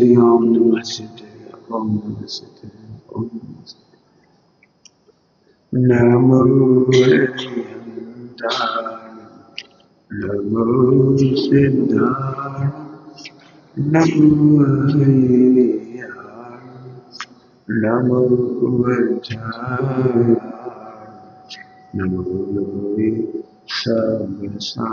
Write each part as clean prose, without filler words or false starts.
हरि ओम नमः शिवाय ओम नमः शिवाय ओम नमः शिवाय। नमो हरिहंताय नमो सिद्धाय नमो हरियाय नमो वज्राय नमो लोके सर्वसां।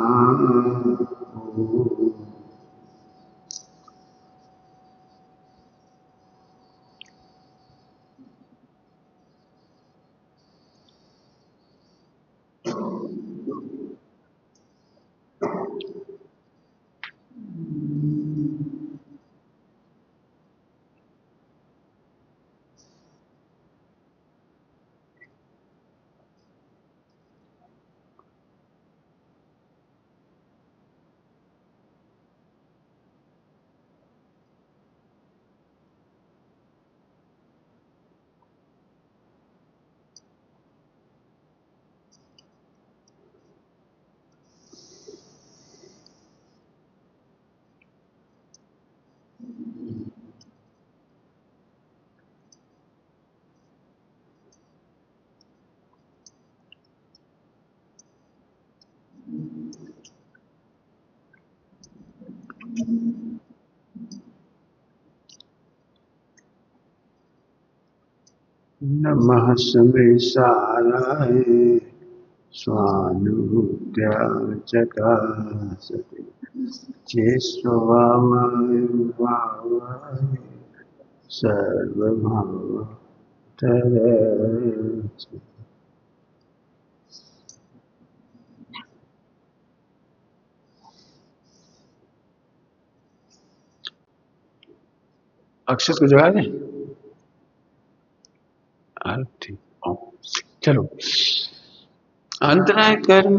नमः समेशाय स्वानुभूत्या चकासते चेष्टवामाय भावाय सर्वभावतरते। अक्षत को जगा दें। ठीक, चलो। अंतराय कर्म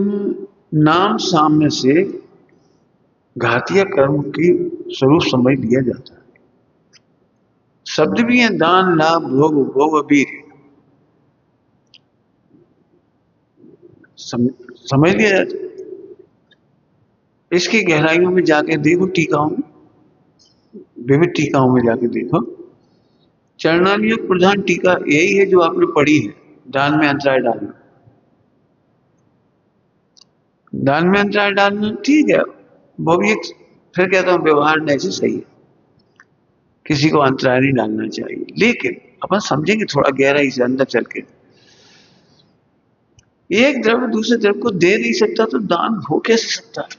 नाम साम्य से घातीय कर्म की स्वरूप समझ लिया जाता है। शब्द भी है दान लाभ भोग उपभोग वीर, समझ लिया जाता है। इसकी गहराइयों में जाके देखो, टीकाओं में, विविध टीकाओं में जाके देखो। चरणानियोग प्रधान टीका यही है जो आपने पढ़ी है, दान में अंतराय डालना। दान में अंतराय डालना ठीक है, वो भी एक, फिर कहता हूं व्यवहार नहीं सही है, किसी को अंतराय नहीं डालना चाहिए। लेकिन अपन समझेंगे थोड़ा गहराई से अंदर चल के, एक द्रव्य दूसरे द्रव्य को दे नहीं सकता तो दान हो कैसे सकता है?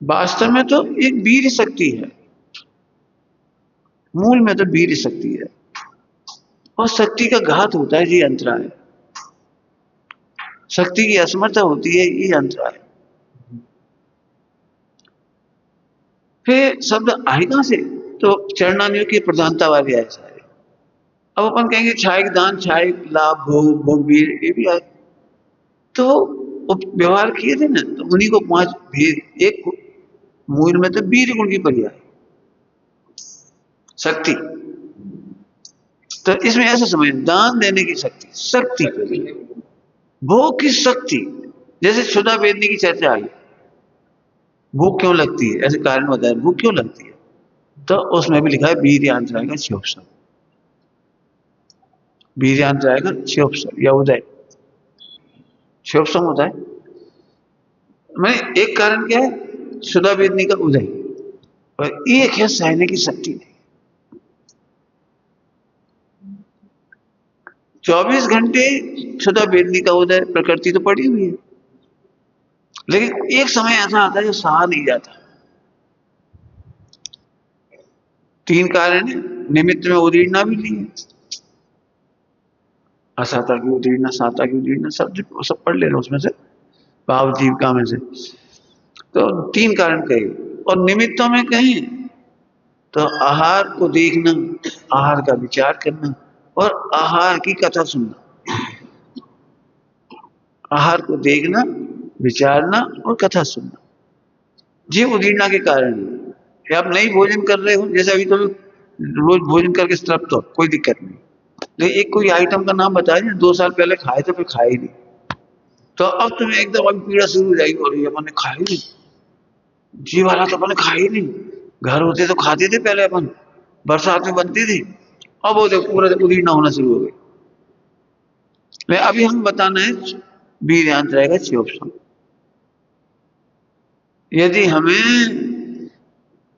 वास्तव में तो एक वीर शक्ति है, मूल में तो वीर शक्ति है, और शक्ति का घात होता है ये अंतराय। शक्ति की असमर्था होती है ये अंतराय। फिर शब्द आए कहां से? तो चरणानियों की प्रधानता वाले आए सारे। अब अपन कहेंगे छायक दान, छायक लाभ भोग भोग वीर, ये भी आए। तो व्यवहार किए थे ना, तो उन्हीं को 5 वीर, एक मूल में तो वीर गुण की पर्याय शक्ति। तो इसमें ऐसा समझ, दान देने की शक्ति, शक्ति भोग की शक्ति। जैसे क्षुधा वेदने की चर्चा आई, भूख क्यों लगती है, ऐसे कारण बताया भूख क्यों लगती है, तो उसमें भी लिखा है वीर्यांतराय का क्षोभसव, वीर्यांतराय का क्षोभसव या उदय। क्षोभसव होता है, मैं एक कारण क्या है, क्षुधा वेदनी का उदय, और एक है सहने की शक्ति। 24 घंटे क्षुधा वेदनी का उदय, प्रकृति तो पड़ी हुई है, लेकिन एक समय ऐसा आता है जो सहा नहीं जाता। 3 कारण है, निमित्त में उदीर्णा भी नहीं है, असाता की उदीर्णा, साता की उदीर्णा, सब पढ़ लेना उसमें से, भाव जीविका में से। तो 3 कारण कहे, और निमित्तों में कहें तो आहार को देखना, आहार का विचार करना, और आहार की कथा सुनना। आहार को देखना, विचारना और कथा सुनना, ये उदीर्णा के कारण है। आप नहीं भोजन कर रहे हो, जैसे अभी तो रोज भोजन करके तृप्त हो, कोई दिक्कत नहीं, लेकिन एक कोई आइटम का नाम बताया 2 साल पहले खाए तो फिर खाए ही नहीं, तो अब तुम्हें एकदम अभी पीड़ा शुरू हो जाएगी, और ये मैंने खाया ही नहीं, जी वाला तो अपन खा ही नहीं। घर होते तो खाते थे पहले अपन, बरसात में बनती थी। अब वो देखो पूरा उदीड़ना होना शुरू हो गई। लेकिन अभी हम बताना है वीर यंत्र रहेगा 6 ऑप्शन। यदि हमें,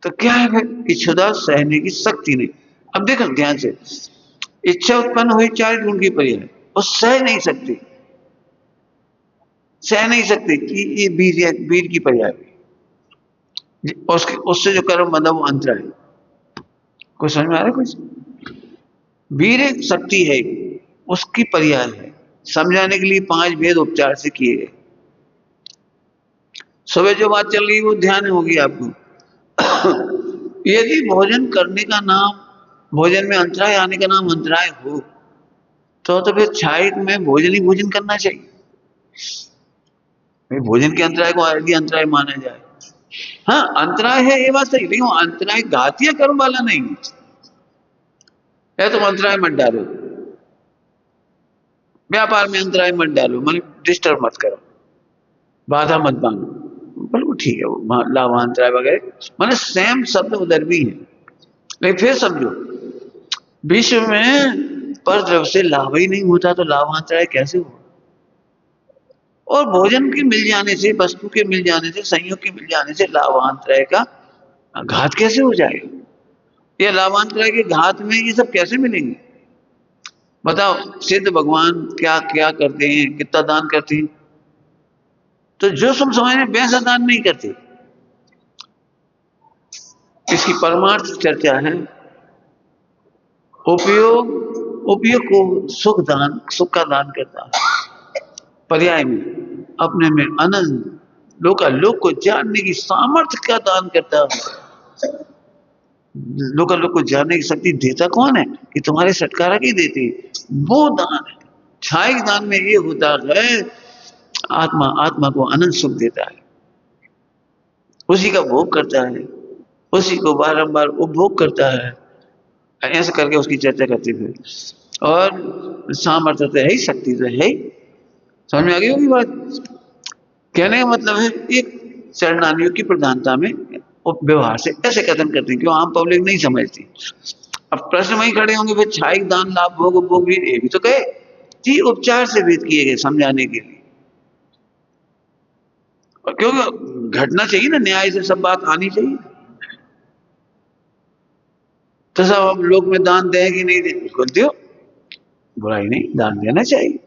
तो क्या है फिर, इच्छुदा सहने की शक्ति नहीं। अब देखो ध्यान से, इच्छा उत्पन्न हुई 4 गुण की पर्याय, वो सह नहीं सकती, सह नहीं सकती कि ये वीर की पर्याय हुई। उसके उससे जो कर्म बंधा वो अंतर है। कोई समझ में आ रहा है कुछ? वीर एक शक्ति है, उसकी पर्याय है। समझाने के लिए 5 भेद उपचार से किए गए। सुबह जो बात चल रही वो ध्यान होगी आपको। यदि भोजन करने का नाम, भोजन में अंतराय आने का नाम अंतराय हो, तो फिर छायिक में भोजन ही भोजन करना चाहिए। भाई भोजन के अंतराय को यदि अंतराय माना जाए, हाँ अंतराय है ये बात सही, लेकिन वो अंतराय घातीय कर्म वाला नहीं है। तुम अंतराय मत डालो, व्यापार में अंतराय मत डालो, मतलब डिस्टर्ब मत करो, बाधा मत बांधो, बिल्कुल ठीक है वो लाभांतराय वगैरह, मतलब सेम शब्द उधर भी है। लेकिन फिर समझो, विश्व में पर द्रव्य से लाभ ही नहीं होता तो लाभांतराय कैसे हो? और भोजन के मिल जाने से, वस्तु के मिल जाने से, संयोग के मिल जाने से लाभांतराय का घात कैसे हो जाएगा? ये लाभांतराय के घात में ये सब कैसे मिलेंगे? बताओ, सिद्ध भगवान क्या क्या करते हैं, कितना दान करते हैं? तो जो तुम समझ में वैसा दान नहीं करते। इसकी परमार्थ चर्चा है। उपयोग, उपयोग को सुख दान, सुख का दान करता है। पर्याय में अपने में अनंत लोक को जानने की सामर्थ्य का दान करता है। लोक को जानने की शक्ति देता कौन है? कि तुम्हारे सटकारा की देती है, वो दान है। छायिक दान में ये होता है, आत्मा आत्मा को अनंत सुख देता है, उसी का भोग करता है, उसी को बारंबार उपभोग करता है। ऐसे करके उसकी चर्चा करते थे। और सामर्थ्य तो है ही, शक्ति तो है ही। समझ में आ गई होगी बात? कहने का मतलब है एक शरणार्थियों की प्रधानता में व्यवहार से ऐसे कथन करते हैं क्यों आम पब्लिक नहीं समझती। अब प्रश्न वही खड़े होंगे, फिर छायिक दान लाभ भोग उपभोग भी, ये भी तो कहे जी उपचार से भेद किए गए समझाने के लिए। और क्योंकि घटना चाहिए ना, न्याय से सब बात आनी चाहिए। तो सब अब लोग में दान दें कि नहीं दें, बिल्कुल दो, बुराई नहीं, दान देना चाहिए।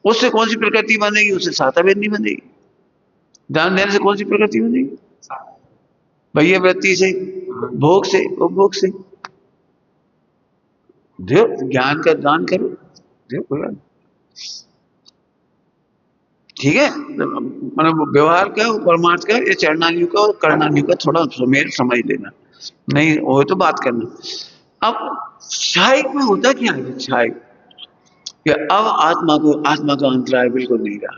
उससे कौन सी प्रकृति बनेगी? उससे साता भेद नहीं बनेगी। दान देने से कौन सी प्रकृति बनेगी? भैया वृत्ति से, भोग से, उपभोग से। दो, ज्ञान का दान करो, दो कोई बात नहीं। ठीक है, मतलब व्यवहार का, परमार्थ का, ये चरणानियों का और करणानियों का थोड़ा सुमेल समझ लेना, नहीं हो तो बात करना। अब छायिक में होता क्या है? छायिक कि अब आत्मा का अंतराय बिल्कुल नहीं रहा।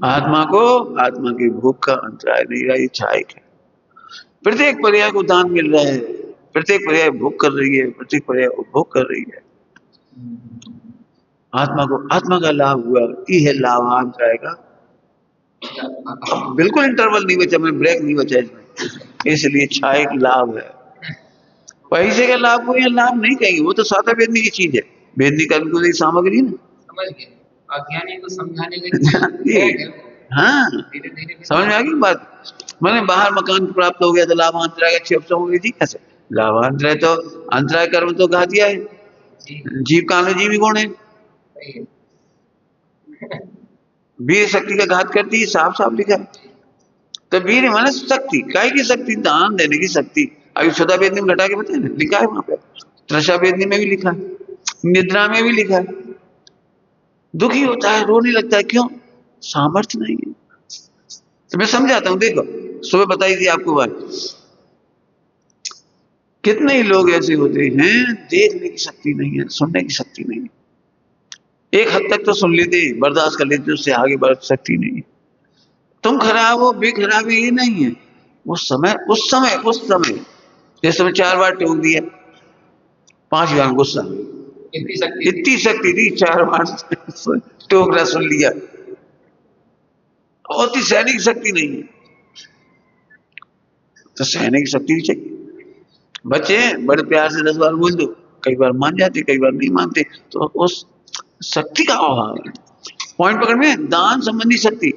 आत्मा को, आत्मा के भोग का अंतराय नहीं रहा, ये छायिक है। प्रत्येक पर्याय को दान मिल रहा है, प्रत्येक पर्याय भोग कर रही है, प्रत्येक पर्याय उपभोग कर रही है। आत्मा को, आत्मा का लाभ हुआ, ये है लाभांतराय का। बिल्कुल इंटरवल नहीं बचा, मैं ब्रेक नहीं बचा इसमें, इसलिए छायिक लाभ है। पैसे के लाभ को ये लाभ नहीं कहेंगे, वो तो सादा बेचने की चीज है, बेचने का भी सामग्री ना। समझ गए, अज्ञानी को समझाने के हाँ, समझ में आ गई बात? मैंने बाहर मकान प्राप्त हो गया तो लाभांतराय का 6 हो गई थी। कैसे लाभांतराय? तो अंतराय कर्म तो घा दिया है, जीव का अनुजीवी गुण है, वीर शक्ति का घात करती है, साफ साफ लिखा है। तो वीर माने शक्ति, काय की शक्ति? दान देने की शक्ति। अभी सदा वेदनी में घटा के बताए ना, लिखा है वहां पे, त्रषा वेदनी में भी लिखा है, निद्रा में भी लिखा है। दुखी होता है, रोने लगता है, क्यों? सामर्थ्य नहीं है। तो मैं समझाता हूं, देखो सुबह बताई थी आपको बात, कितने ही लोग ऐसे होते हैं देखने की शक्ति नहीं है, सुनने की शक्ति नहीं है। एक हद तक तो सुन लेते, बर्दाश्त कर लेते, उससे आगे बढ़ सकती नहीं है। तुम खराब हो, बेखराब ये नहीं है, उस समय जिस समय 4 बार टोक दिया, 5 बार गुस्सा, इतनी शक्ति थी, 4 बार टोकना सुन लिया। होती सहने की शक्ति नहीं है, तो सहने की शक्ति भी चाहिए। बच्चे हैं, बड़े प्यार से 10 बार बोल दो, कई बार मान जाते, कई बार नहीं मानते, तो उस शक्ति का अभाव है। पॉइंट पकड़ में, दान संबंधी शक्ति,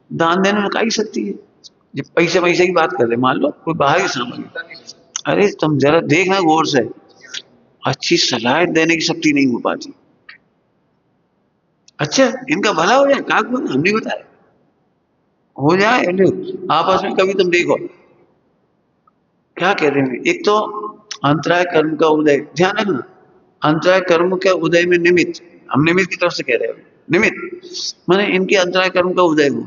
दान देने में काई शक्ति है। जब पैसे पैसे की बात कर रहे, मान लो कोई बाहरी सामग्री, अरे तुम जरा देखना गौर से, अच्छी सलाह देने की शक्ति नहीं हो पाती। अच्छा इनका भला हो जाए, काक बोला हम नहीं बताए, हो जाए आपस में। कभी तुम देखो क्या कहते हैं, एक तो अंतराय कर्म का उदय, ध्यान रखना, अंतराय कर्म के उदय में निमित्त, हम निमित्त की तरफ से कह रहे हैं, निमित्त माने इनके अंतराय कर्म का उदय हो,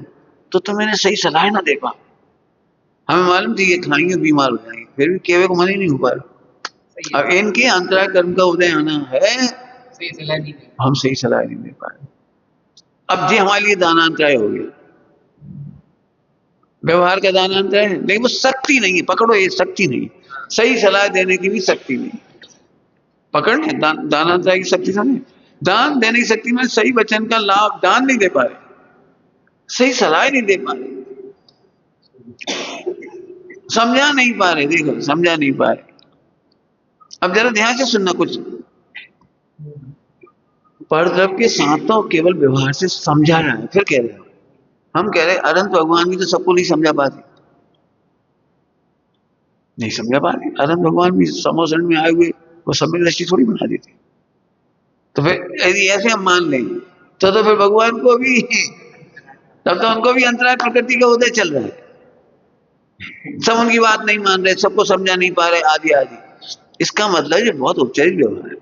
तो तुम इन्हें सही सलाह ना दे पा। हमें मालूम थी ये खाएंगे बीमार हो जाएंगे, फिर भी केवे को मन ही नहीं हो पा रहा। अब इनके अंतराय कर्म का उदय आना है, हम सही सलाह नहीं दे पा रहे। अब जी हमारे लिए दानांतराय हो गया, व्यवहार का दानांतराय है, लेकिन वो शक्ति नहीं है, पकड़ो ये शक्ति नहीं, सही सलाह देने की भी शक्ति नहीं, पकड़ लें। दानांतराय की शक्ति समझे, दान देने की शक्ति में सही वचन का लाभ दान नहीं दे पा रहे, सही सलाह नहीं दे पा रहे, समझा नहीं पा रहे, देखो समझा नहीं पा रहे। अब जरा ध्यान से सुनना, कुछ परद्रव्य के साथ तो केवल व्यवहार से समझा रहा है, फिर कह रहे हैं हम कह रहे अनंत भगवान भी तो सबको नहीं समझा पाते, नहीं समझा पाते। अनंत भगवान भी समोसण में आए हुए वो सम्यक दृष्टि थोड़ी बना देते। तो फिर यदि ऐसे हम मान लें तो फिर भगवान को भी, तब तो उनको भी अंतराय प्रकृति का उदय चल रहा है, सब उनकी बात नहीं मान रहे, सबको समझा नहीं पा रहे, आदि आदि। इसका मतलब ये बहुत औपचारिक व्यवहार है,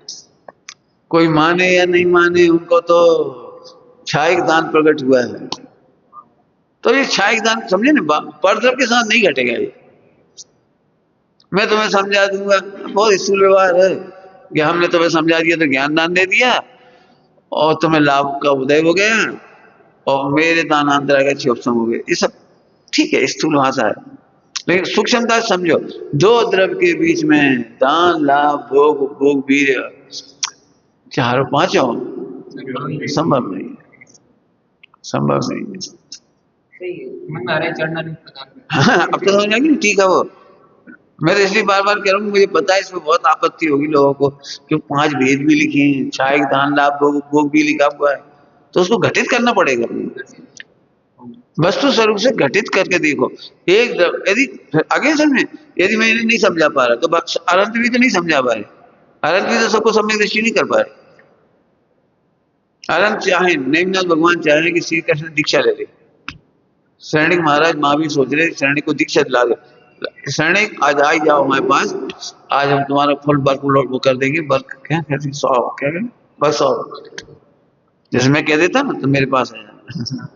कोई माने या नहीं माने, उनको तो छायिक दान प्रकट हुआ है, तो ये छायिक दान समझे ना, परद्रव्य के साथ नहीं घटेगा ये। मैं तुम्हें समझा दूंगा, बहुत स्थूल व्यवहार है कि हमने तुम्हें समझा दिया तो ज्ञान दान दे दिया और तुम्हें लाभ का उदय हो गया और मेरे दानांतराय का क्षोभसम हो गया, ये सब ठीक है, स्थूल भाषा है। लेकिन सूक्ष्मता समझो, दो द्रव्य के बीच में दान लाभ भोग भोग वीर्य चारों पांचों संभव नहीं है, संभव नहीं है। अब तो समझ आएगी, ठीक है। वो मैं तो इसलिए बार बार कह रहा हूँ, मुझे पता है इसमें बहुत आपत्ति होगी लोगों को, क्यों 5 भेद भी लिखे हैं, छायिक दान लाभ भोग भोग भी लिखा हुआ है, तो उसको घटित करना पड़ेगा, वस्तु स्वरूप से घटित करके देखो। एक यदि आगे समझे, यदि मैं इन्हें नहीं समझा पा रहा तो अनंत भी तो नहीं समझा पा रहे, अनंत भी तो सबको सम्यक दृष्टि नहीं कर पा रहे। अनंत चाहे, नेमिनाथ भगवान चाहे कि श्री कृष्ण दीक्षा ले ले, शरणिक महाराज माँ भी सोच रहे शरणिक को दीक्षा दिला दो, शरणिक आज आ जाओ हमारे पास, आज हम तुम्हारा फुल वर्क लोड वो कर देंगे, वर्क क्या कहते 100 क्या कहते बस 100, जैसे मैं कह देता ना तो मेरे पास आ जाना,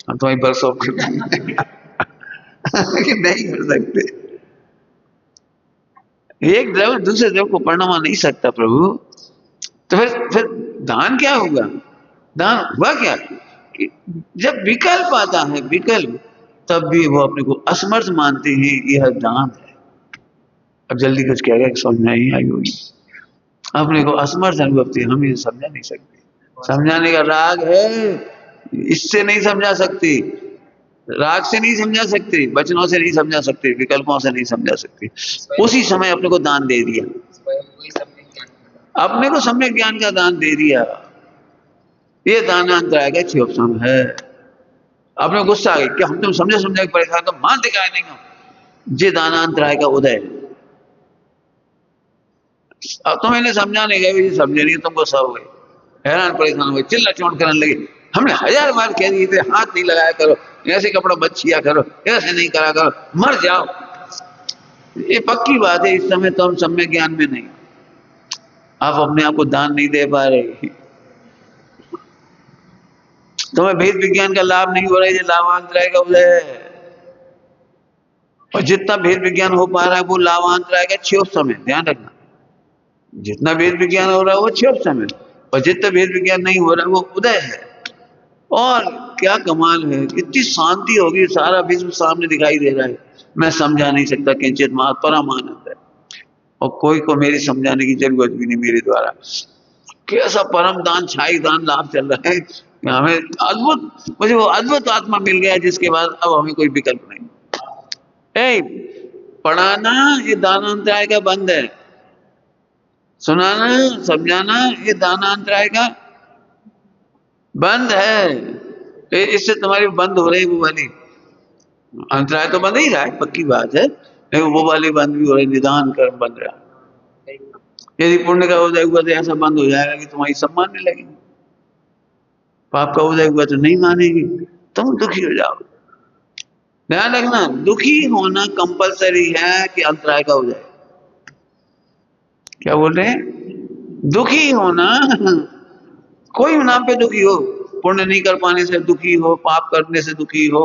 हम तुम्हारी वर्क ऑफ कर देंगे। नहीं कर सकते, एक द्रव्य दूसरे द्रव्य को परिणमा नहीं सकता प्रभु। तो फिर दान क्या होगा, दान हुआ क्या कि जब विकल्प आता है, विकल्प, तब भी वो अपने को असमर्थ मानते हैं, यह दान है। अब जल्दी कुछ कह गया समझ में नहीं आई होगी, अपने को असमर्थ अनुभवते, हम ये समझा नहीं सकते, समझाने का राग है, इससे नहीं समझा सकते, राग से नहीं समझा सकते, वचनों से नहीं समझा सकते, विकल्पों से नहीं समझा सकते। उसी समय अपने को दान दे दिया, अपने को सम्यक ज्ञान का दान दे दिया, ये दानांतराय का क्षोभसम है। अपने गुस्सा आ गई कि हम तुम समझे समझा परेशान तो मानते क्या नहीं हो, ये दानांतराय का उदय है। अब तो मैंने समझा नहीं गए, समझे नहीं, तुम गुस्सा हो गए, हैरान परेशान हो गए, चिल्ला चोट करने लगे। हमने 1000 बार कह दिए थे हाथ नहीं लगाया करो, ऐसे कपड़ा मत छिया करो, ऐसे नहीं करा करो, मर जाओ। ये पक्की बात है, इस समय तो हम सम्यक ज्ञान में नहीं, आप अपने आप को दान नहीं दे पा रहे, तुम्हें भेद विज्ञान का लाभ नहीं हो रहा है, ये लाभांतराय का उदय है। और जितना भेद विज्ञान हो पा रहा है वो लाभांतराय का क्षोभसम है, ध्यान रखना, जितना भेद विज्ञान हो रहा है वो क्षोभसम है, और जितना भेद विज्ञान नहीं हो रहा है वो उदय है। और क्या कमाल है, इतनी शांति होगी, सारा विश्व सामने दिखाई दे रहा है, मैं समझा नहीं सकता, किंचित मात्र परम आनंद है, और कोई को मेरी समझाने की जरूरत भी नहीं मेरे द्वारा। कैसा परम दान छायिक दान लाभ चल रहा है, हमें अद्भुत, मुझे वो अद्भुत आत्मा मिल गया जिसके बाद अब हमें कोई विकल्प नहीं। ए, पढ़ाना ये दानांतराय का बंद है, सुनाना समझाना ये दानांतराय का बंद है। इससे तुम्हारी बंद हो रही वो वाली अंतराय तो बंद ही रहा है, पक्की बात है, लेकिन वो वाली बंद भी हो रही, निदान कर्म बंद रहा। यदि पुण्य का उदय हुआ तो ऐसा बंद हो जाएगा कि तुम्हारी सब मानने लगेगी, पाप का उदय हुआ तो नहीं मानेगी, तुम दुखी हो जाओ। ध्यान रखना, दुखी होना कंपलसरी है कि अंतराय का उदय। क्या बोल रहे हैं? दुखी होना, कोई नाम पे दुखी हो, पुण्य नहीं कर पाने से दुखी हो, पाप करने से दुखी हो,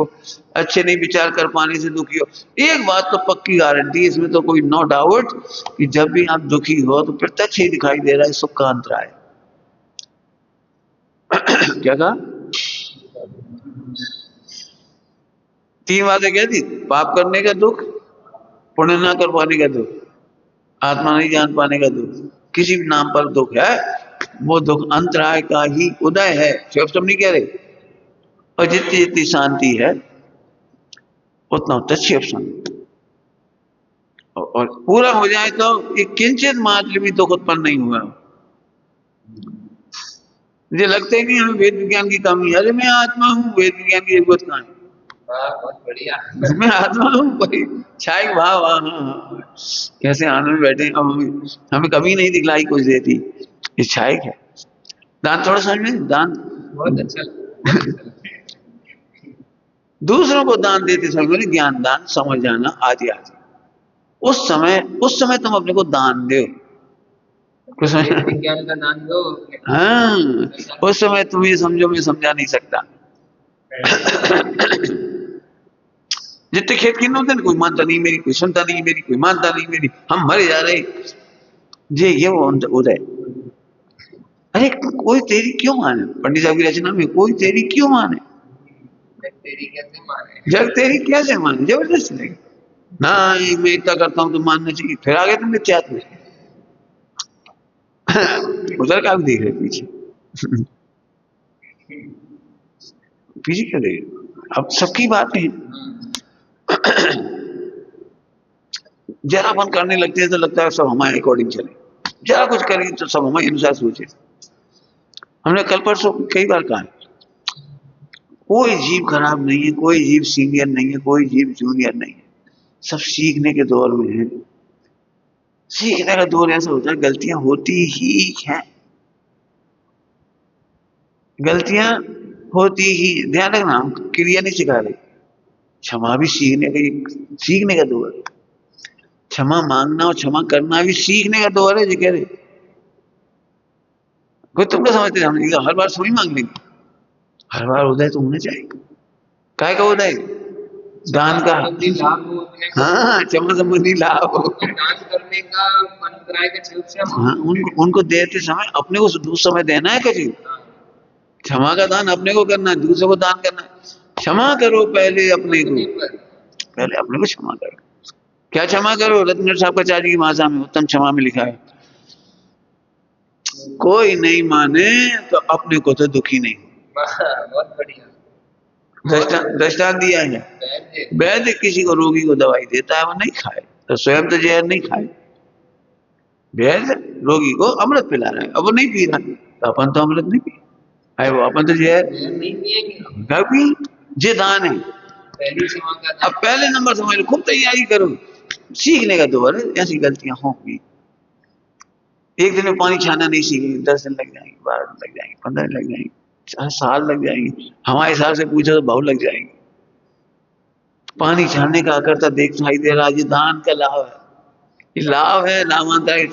अच्छे नहीं विचार कर पाने से दुखी हो, एक बात तो पक्की गारंटी, इसमें तो कोई नो डाउट कि जब भी आप दुखी हो तो प्रत्यक्ष ही दिखाई दे रहा है सुख का अंतराय। क्या कहा? 3 बातें क्या थी? पाप करने का दुख, पुण्य ना कर पाने का दुख, आत्मा नहीं जान पाने का दुख, किसी भी नाम पर दुख है, वो दुख अंतराय का ही उदय है। शिव नहीं कह रहे। और जितनी जितनी शांति है उतना उतना शिव शांति, और पूरा हो जाए तो एक किंचित मात्र भी दुख उत्पन्न नहीं हुआ। मुझे लगता ही नहीं हमें वेद विज्ञान की कमी है। अरे मैं आत्मा हूँ, वेद विज्ञान की जरूरत कहाँ है? बहुत बढ़िया। मैं आत्मा हूँ, कोई छाई भाव, कैसे आनंद में बैठे। अब हमें कभी नहीं दिखलाई कुछ देती, ये छाई है। दान थोड़ा समझ में, दान बहुत अच्छा। दूसरों को दान देते समय ज्ञान दान, समझ जाना आदि आदि, उस समय तुम अपने को दान दो, कुछ विज्ञान का दान दो। हाँ, उस समय तुम ये समझो मैं समझा नहीं सकता। जितने खेत किन होते हैं, कोई मानता नहीं मेरी, कोई सुनता नहीं मेरी, कोई मानता नहीं मेरी, हम मरे जा रहे, ये वो उदय। अरे कोई तेरी क्यों माने? पंडित साहब की रचना में, कोई तेरी क्यों माने? तेरी कैसे माने? जग तेरी कैसे माने? जबरदस्ती नहीं, ना मैं इतना करता हूं तो मानना चाहिए। फिर आगे तुम मिथ्यात्व उधर का भी देख रहे पीछे। पीछे क्या देख रहे? अब सबकी बातें जरा अपन करने लगते हैं तो लगता है सब हमारे अकॉर्डिंग चले, जरा कुछ करेंगे तो सब हमारे अनुसार सोचे। हमने कल परसों कई बार कहा कोई जीव खराब नहीं है, कोई जीव सीनियर नहीं है, कोई जीव जूनियर नहीं है, सब सीखने के दौर में है। सीखने का दौर ऐसा होता है, गलतियां होती ही हैं, गलतियां होती ही। ध्यान रखना, हम क्रिया नहीं सिखा रहे, क्षमा भी सीखने का दौर है। क्षमा मांगना और क्षमा करना भी सीखने का दौर है। जी कह रहे कोई तुमको समझते, हम हर बार सभी मांग लेंगे, हर बार उदय तो होना चाहिए। काय का उदय? दान का। हाँ, क्षमा संबंधी लाभ, दान करने का अंतराय का क्षमा। हाँ, उनको देते समय अपने को दूसरे समय देना है। कभी क्षमा का दान अपने को करना है, दूसरे को दान करना है। क्षमा करो पहले अपने को, पहले अपने को क्षमा करो। क्या क्षमा करो? रत्न साहब का चार्य की भाषा में, उत्तम क्षमा में लिखा है, कोई नहीं माने तो अपने को तो दुखी नहीं। बहुत बढ़िया दृष्टांत दिया है। वैद्य किसी को रोगी को दवाई देता है, वो नहीं खाए तो स्वयं तो जहर नहीं खाए। वैद्य रोगी को अमृत पिला रहा है, अब वो नहीं पी रहा, तो अपन तो अमृत नहीं पी, है वो अपन तो जहर नहीं पिएंगे। कभी। ये दान है। अब पहले नंबर समझ लो, खूब तैयारी करो, सीखने का दौर है। ऐसी गलतियां होंगी, एक दिन में पानी छाना नहीं सीखेंगे, 10 दिन लग जाएंगे, 12 दिन लग जाएंगे, 15 दिन लग जाएंगे, साल लग जाएंगे, हमारे हिसाब से पूछो तो बहुत लग जाएंगे। पानी छानने का अकर्ता दिखाई दे रहा है, ये दान का लाभ है, ये लाभ है, लाभांतर है।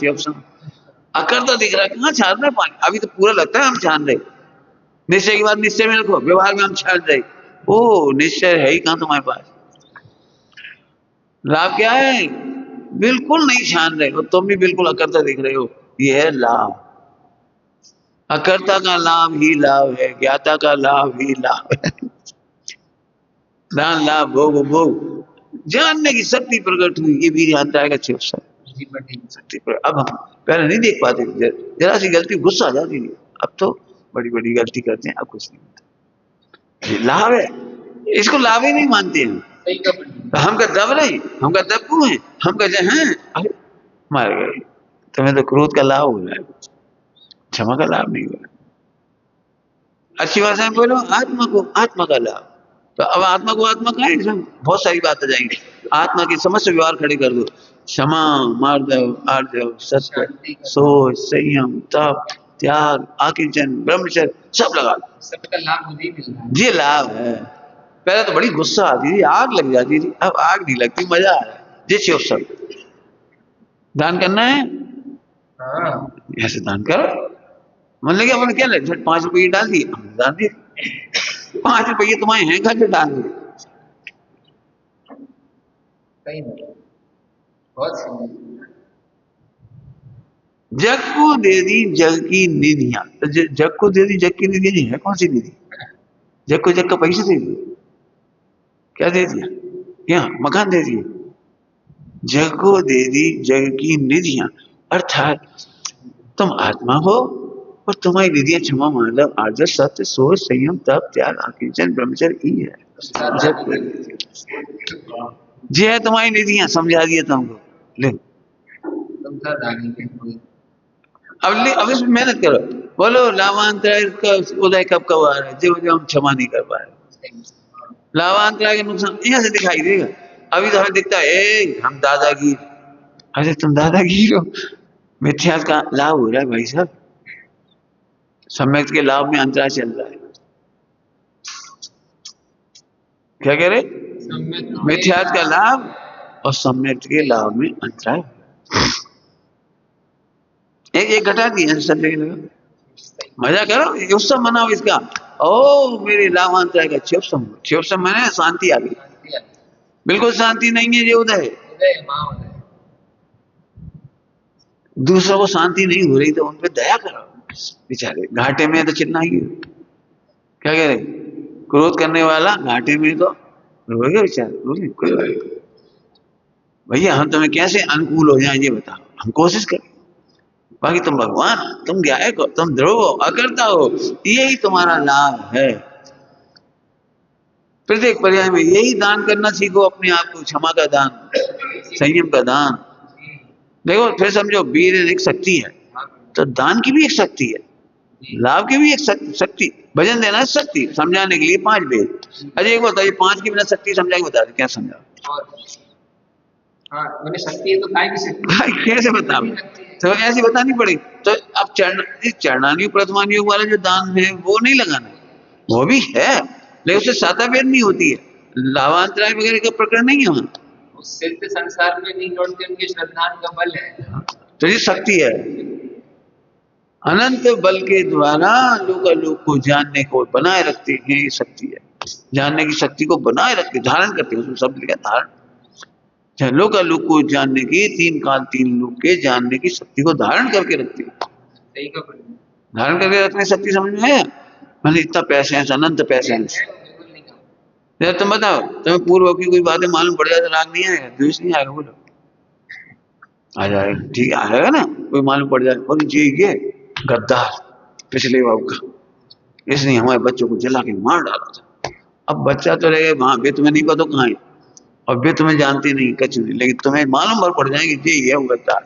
अकर्ता दिख रहा है, कहाँ छान रहे पानी? अभी तो पूरा लगता है हम छान रहे। निश्चय की बात निश्चय में रखो, व्यवहार में हम छान रहे। ओ निश्चय है ही कहाँ तुम्हारे पास? लाभ क्या है? बिल्कुल नहीं छान रहे हो, तुम भी बिल्कुल अकर्ता दिख रहे हो। ये है लाभ। अकर्ता का लाभ ही लाभ है, ज्ञाता का लाभ ही लाभ है। दान लाभ भोग भोग जानने की शक्ति प्रकट हुई, ये भी ध्यान आएगा। शक्ति पर अब हम पहले नहीं देख पाते, जरा सी गलती गुस्सा आ जाती है, अब तो बड़ी बड़ी गलती करते हैं, अब कुछ नहीं। ये लाभ है, इसको लाभ ही नहीं मानते हैं। सही का पंडित। तो हम का दब नहीं, हम का दब्बू है, हम का जो हैं, अरे मार गए। तुम्हें तो क्रोध का लाभ हो रहा है, क्षमा का लाभ नहीं हो रहा। अच्छी भाषा में बोलो, आत्मा को आत्मा का लाभ। तो अब आत्मा को आत्मा का है, इसमें बहुत सारी बात आ जाएंगी। आत्मा की समस्त व्यवहार खड़े कर दो, क्षमा, मार्दव, आर्जव, सत्य, शांति का, सोच, संयम, तप, त्याग, आकिंचन, ब्रह्मचर्य, सब लगा दो। सबका लाभ मुझे ही मिल रहा है। ये लाभ है। पहले तो बड़ी गुस्सा आती थी, आग लग जाती थी, अब आग नहीं लगती, मजा आ रहा है। ये शिव सब दान करना है, हाँ, ऐसे दान करो। मतलब कि अपन क्या लगे, 5 रुपये डाल दिए, हमने दान दिए। 5 रुपये तुम्हारे हैं, घर से डाल दिए। सही में बहुत सही। जग को दे दी जग की निधियां, तो जग को दे दी जग की निधि नहीं है, कौन सी निधि? जग को जग का पैसे दे दिए, क्या दे दिया? यहाँ मकान दे दिए। जग को दे दी जग की निधियां, अर्थात तुम आत्मा हो और तुम्हारी निधियां क्षमा, मार्दव, आर्जव, सत्य, सोच, संयम, तप, त्याग, आकिंचन, ब्रह्मचर्य ही है। जग को ये है तुम्हारी निधियां, समझा दिया तुमको। ले तुमका दानी के कोई अब इसमें मेहनत करो। बोलो लाभांतर का उदय कब कब आ रहा है, जो जो हम क्षमा नहीं कर पा रहे। लाभांतर के नुकसान यहाँ से दिखाई देगा। अभी तो हमें दिखता है हम दादागिरी, अरे तुम दादागिरी हो। मिथ्या का लाभ हो रहा है भाई साहब, सम्यक के लाभ में अंतराय चल रहा है। क्या कह रहे? मिथ्यात का लाभ और सम्यक के लाभ में अंतराय। एक घटा दिया सब जगह लगा। मजा करो, उत्सव मनाओ इसका। ओ मेरे लाभांतराय का क्षोभ, क्षोभ मैंने शांति आ गई। बिल्कुल शांति नहीं है, ये उदय दूसरों को शांति नहीं हो रही तो उन पे दया करो। बेचारे घाटे में तो चिल्लाएंगे ही। क्या कह रहे? क्रोध करने वाला घाटे में तो रोएगा बेचारे, कोई बात नहीं। भैया हम तुम्हें कैसे अनुकूल हो जाए ये बताओ, हम कोशिश करें। बाकी तुम भगवान, तुम गायक हो, तुम ध्रुव हो, अकर्ता हो, यही तुम्हारा लाभ है। प्रत्येक पर्याय में यही दान करना सीखो अपने आप को, क्षमा का दान, संयम का दान। देखो फिर समझो, वीर एक शक्ति है, तो दान की भी एक शक्ति है, लाभ की भी एक शक्ति। भजन देना शक्ति, समझाने के लिए 5 वेद। अरे एक बताइए, 5 की बिना शक्ति समझाएंगे, बता दे क्या समझा? हाँ, मैंने शक्ति है तो काय की शक्ति कैसे बताओ? तो ऐसी बतानी पड़ेगी। तो अब चरणानी प्रथमान योग वाला जो दान है वो नहीं लगाना, वो भी है लेकिन उससे सातावेद नहीं होती है, लाभांतराय वगैरह का प्रकरण नहीं है वहां। सिर्फ संसार में नहीं लौटते, उनके श्रद्धा का बल है। तो ये शक्ति है, अनंत बल के द्वारा लोक को जानने को बनाए रखते हैं। ये शक्ति है, जानने की शक्ति को बनाए रखते, धारण करते हैं। उसमें शब्द लिखा धारण, लोक को जानने की, 3 काल 3 लोक के जानने की शक्ति को धारण करके रखते हैं। धारण करके रखने शक्ति समझ में आया? मैंने इतना पैसे हैं, अनंत पैसे हैं। तुम बताओ, तुम्हें पूर्व की कोई बातें मालूम पड़ जाए तो राग नहीं आएगा, द्वेष नहीं आएगा? बोलो आ जाएगा, ठीक है आएगा ना। कोई मालूम पड़ जाए और ये गद्दार पिछले बाबू का, इसने हमारे बच्चों को जला के मार डाला था। अब बच्चा तो रह गए वहां, वे तुम्हें नहीं पता कहाँ है, और वे तुम्हें जानते नहीं कच नहीं, लेकिन तुम्हें मालूम पड़ जाएगी ये है वो गद्दार।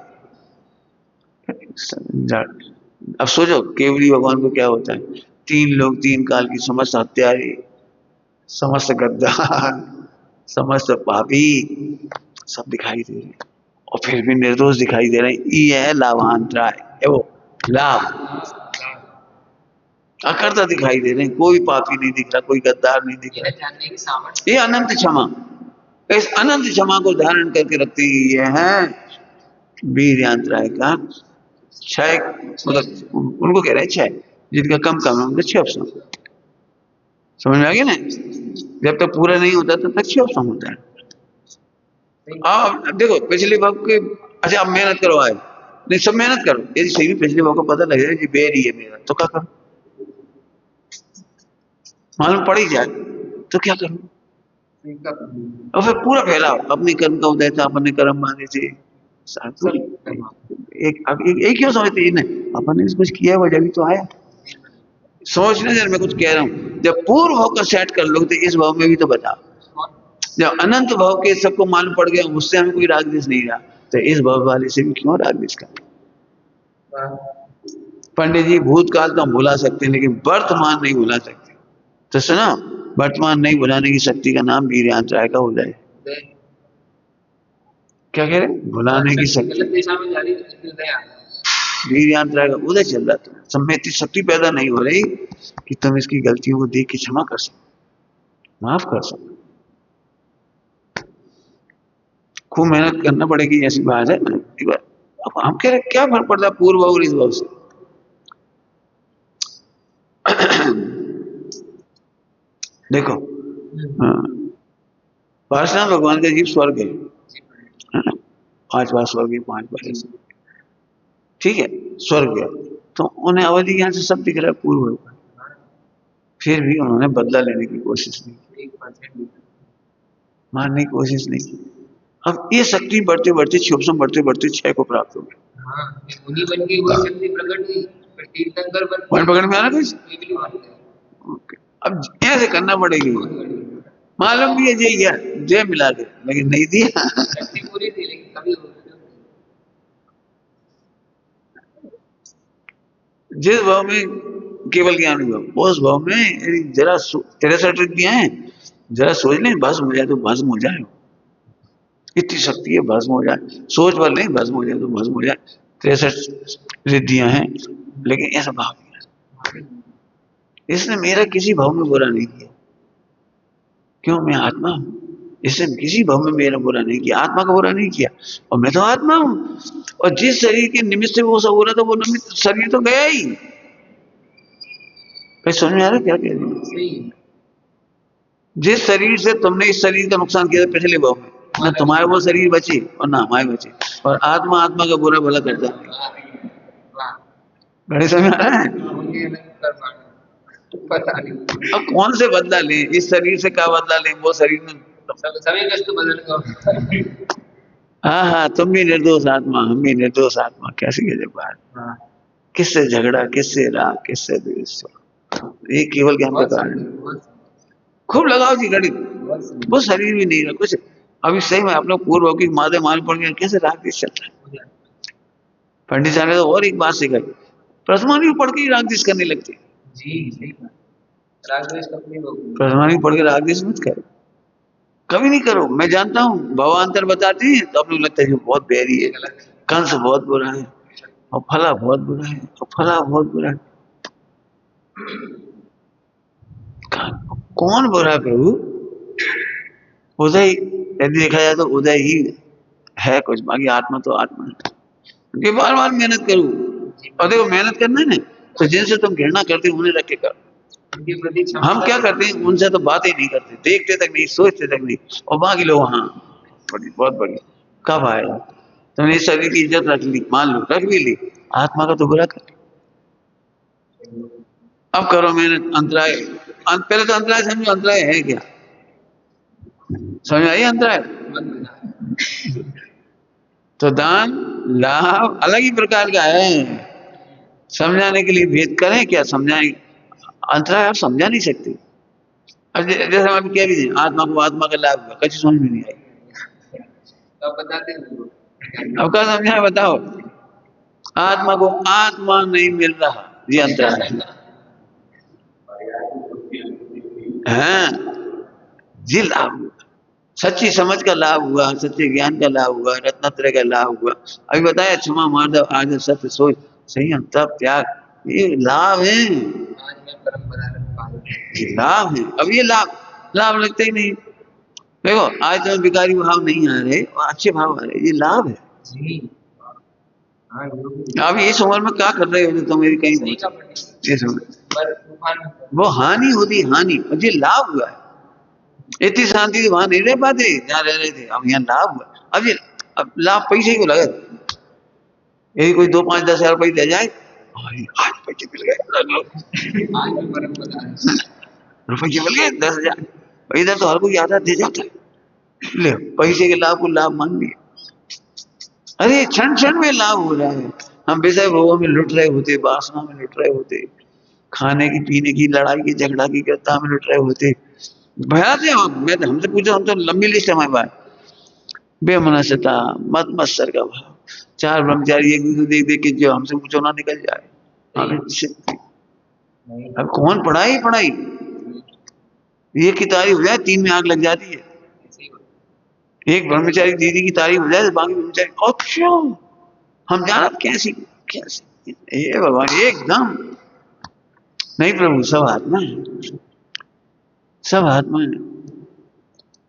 अब सोचो केवली भगवान को क्या होता है, 3 लोग 3 काल की समस्त हत्यारे, समस्त गद्दार, समस्त पापी सब दिखाई दे रहे हैं, और फिर भी निर्दोष दिखाई दे रहे हैं। ये है लाभांतराय, है वो लाभ। अकर्ता दिखाई दे रहे हैं, कोई पापी नहीं दिख रहा, कोई गद्दार नहीं दिख रहा। ये अनंत क्षमा, इस अनंत क्षमा को धारण करके रखते ही ये है वीर्यांतराय का क्षय। मतलब उनको कह रहे हैं क्षय, जिनका कम है उनका क्षय। समझ में आ गया ना? जब तक पूरा नहीं होता तब तक क्षय होता है। अब देखो पिछले वक्त के, अच्छा अब मेहनत करो, आए नहीं सब मेहनत करो, यदि सही में पिछले वक्त को पता लगे कि बेरी है मेरा, तो क्या करो? मालूम पड़ ही जाए तो क्या करो? और फिर पूरा फैलाओ, अपने कर्म का उदय था, अपने कर्म माने थे। एक क्यों समझते हैं, अपन ने कुछ किया वजह भी तो आया। सोचने जरा, मैं कुछ कह रहा हूँ, जब पूर्व भाव का सेट कर लो तो इस भाव में भी तो बता। जब अनंत भाव के सबको मालूम पड़ गया उससे हमें कोई राग द्वेष नहीं रहा, तो इस भाव वाले से भी क्यों राग द्वेष करना। पंडित जी भूतकाल तो हम भुला सकते हैं लेकिन वर्तमान नहीं भुला सकते। तो सुनो, वर्तमान नहीं भुलाने की शक्ति का नाम वीर्यांतराय का उदय। क्या कह रहे, भुलाने की शक्ति, गलत दिशा में जा रही है, वीर्यांतराय का उदय चल रहा है। सब में इतनी शक्ति पैदा नहीं हो रही कि तुम इसकी गलतियों को देख के क्षमा कर सको, माफ कर सको। खूब मेहनत करना पड़ेगी, ऐसी बात है। एक बार अब हम कह रहे क्या फर्क पड़ता है पूर्व और इस भाव से। देखो, परशुराम भगवान का जीव स्वर्ग है, 5 बार स्वर्ग है, 5 बार ऐसे, ठीक है, स्वर्ग है। तो उन्हें अवधि ज्ञान से सब दिख रहा है पूर्व, फिर भी उन्होंने बदला लेने की कोशिश नहीं की, मारने की कोशिश नहीं की। अब ये शक्ति बढ़ते बढ़ते क्षोभसम बढ़ते बढ़ते 6 को प्राप्त हो गया। मुनि बन के वही शक्ति प्रकट हुई, फिर तीर्थंकर बन पॉइंट पकड़ में आ रहा है। अब ऐसे करना पड़ेगी, मालूम भी है जय मिला के, लेकिन नहीं दिया। शक्ति पूरी थी लेकिन कभी जिस भाव में केवल ज्ञान हुआ उस भाव में जरा 63 रिद्धियां हैं, जरा सोच लें भस्म हो जाए तो भस्म हो जाए, इतनी शक्ति है भस्म हो जाए, सोच पर नहीं भस्म हो जाए तो भस्म हो जाए। 63 रिद्धियां हैं लेकिन ऐसा भाव नहीं, इसने मेरा किसी भाव में बुरा नहीं किया, क्यों, मैं आत्मा हूं, इसने किसी भाव में मेरा बुरा नहीं किया, आत्मा का बुरा नहीं किया, और मैं तो आत्मा हूं। और जिस शरीर के निमित्त से वो सब हो रहा था वो निमित्त शरीर तो गया ही। कहीं समझ में आ रहा क्या कह रहे हैं। जिस शरीर से तुमने इस शरीर का नुकसान किया था पिछले भाव में, ना तुम्हारे वो शरीर बचे और ना हमारे बचे, और आत्मा आत्मा का बुरा भला करता है। बड़े समझ आ रहा है। अब कौन से बदला लें, इस शरीर से क्या बदला लें, वो शरीर में सभी कष्ट बदल। हाँ हाँ, तुम भी निर्दोष आत्मा, हम भी निर्दोष आत्मा, कैसी गजब बात। किससे झगड़ा, किससे राग, किससे द्वेष, ये केवल ज्ञान का कारण है। खूब लगाओ जी गणित, वो शरीर भी नहीं रहा कुछ। अभी सही में आप लोग पूर्व की मादे माल पड़ गए, कैसे राग द्वेष चल रहा है। पंडित साहब ने तो और एक बात सिखाई, प्रथमानी पढ़ के ही राग द्वेष करने लगते जी। प्रथमानी पढ़ के राग द्वेष मत करो, कभी नहीं करो। मैं जानता हूँ भवांतर बताते हैं तो अपने लगता है बहुत बैरी है, कंस बहुत बुरा है, और फला बहुत बुरा है, और फला बहुत बुरा है। कौन बुरा है प्रभु, उदय, यदि देखा जाए तो उदय ही है कुछ, बाकी आत्मा तो आत्मा है। ये बार बार मेहनत करूँ, और देखो मेहनत करना है ना तो जिनसे तुम घृणा करते हो उन्हें रख के करो। हम क्या करते हैं, उनसे तो बात ही नहीं करते, देखते तक नहीं, सोचते तक नहीं, और बाकी लोग हाँ बहुत बढ़िया। कब आएगा, तुमने इस शरीर की इज्जत रख ली, मान लो रख भी ली, आत्मा का तो बुरा कर। अब करो मेहनत, अंतराय, पहले तो अंतराय समझो, अंतराय है क्या, समझ आई अंतराय। तो दान लाभ अलग ही प्रकार का है, समझाने के लिए भेद करें क्या, समझाएं, अंतराय आप समझा नहीं सकते। अब जैसे हम अभी कह भी दें आत्मा को आत्मा का लाभ हुआ, कच्ची समझ में नहीं आई, अब क्या समझाए बताओ। आत्मा को आत्मा नहीं मिल रहा, ये अंतराय है, ये लाभ हुआ, सच्ची समझ का लाभ हुआ, सच्चे ज्ञान का लाभ हुआ, रत्नत्रय का लाभ हुआ। अभी बताया क्षमा मार्दव आज सत्य सोच संयम तप त्याग, ये लाभ है, लाभ है। अब ये लाभ लगते ही नहीं। देखो आज तो विकारी भाव नहीं आ रहे, अच्छे भाव आ रहे, ये लाभ है। अब इस उम्र में क्या कर रहे हो तो मेरी कहीं वो हानि होती, हानि, और ये लाभ हुआ है। इतनी शांति से वहां नहीं रह पाते जहाँ रह रहे थे, अब यहाँ लाभ हुआ। अब ये अब लाभ पैसे को लगे, यदि कोई 2, 5, 10 हजार रुपये दे जाए, आज पैसे मिल गए, रुपये मिल गए 10,000, इधर तो हर कोई आधा दे जाता है, ले पैसे के लाभ को लाभ मान लिया। अरे क्षण क्षण में लाभ हो रहा है, हम विषय भोगों में लुट रहे होते, वासना में लुट रहे होते, खाने की, पीने की, लड़ाई की, झगड़ा की करता में लुट रहे होते। भया थे मैं हमसे पूछा, हम तो लंबी लिस्ट है हमारे पास। बेमनस्यता, मत मत्सर का भाव, चार ब्रह्मचारी एक दूसरे देख देख के जो हमसे पूछो ना निकल जाए। हमें अब कौन पढ़ाई पढ़ाई, एक की तारीफ हो जाए 3 में आग लग जाती है। एक ब्रह्मचारी दीदी की तारीफ हो जाए तो बाकी ब्रह्मचारी अच्छा, हम जाना कैसी कैसी। ये भगवान एकदम नहीं प्रभु, सब आत्मा है, सब आत्मा है।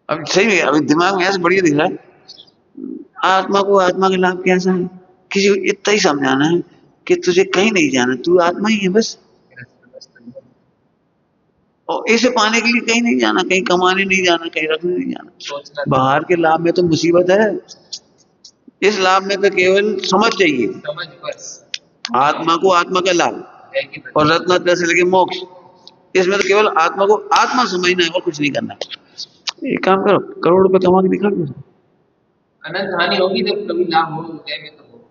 अब सही में अभी दिमाग में ऐसे बढ़िया दिख रहा है, आत्मा को आत्मा का लाभ कैसा है, किसी को इतना ही समझाना है कि तुझे कहीं नहीं जाना, तू आत्मा ही है बस। और इसे पाने के लिए कहीं नहीं जाना, कहीं कमाने नहीं जाना, कहीं रखने नहीं जाना। बाहर के लाभ में तो मुसीबत है, इस लाभ में तो केवल समझ चाहिए, समझ बस। आत्मा को आत्मा का लाभ और रत्न से लेके मोक्ष, इसमें तो केवल आत्मा को आत्मा समझना है और कुछ नहीं करना। एक काम करो, करोड़ रुपए कमा के दिखा दो, अनंत हानि होगी जब कभी लाभ हो उदय में तो हो।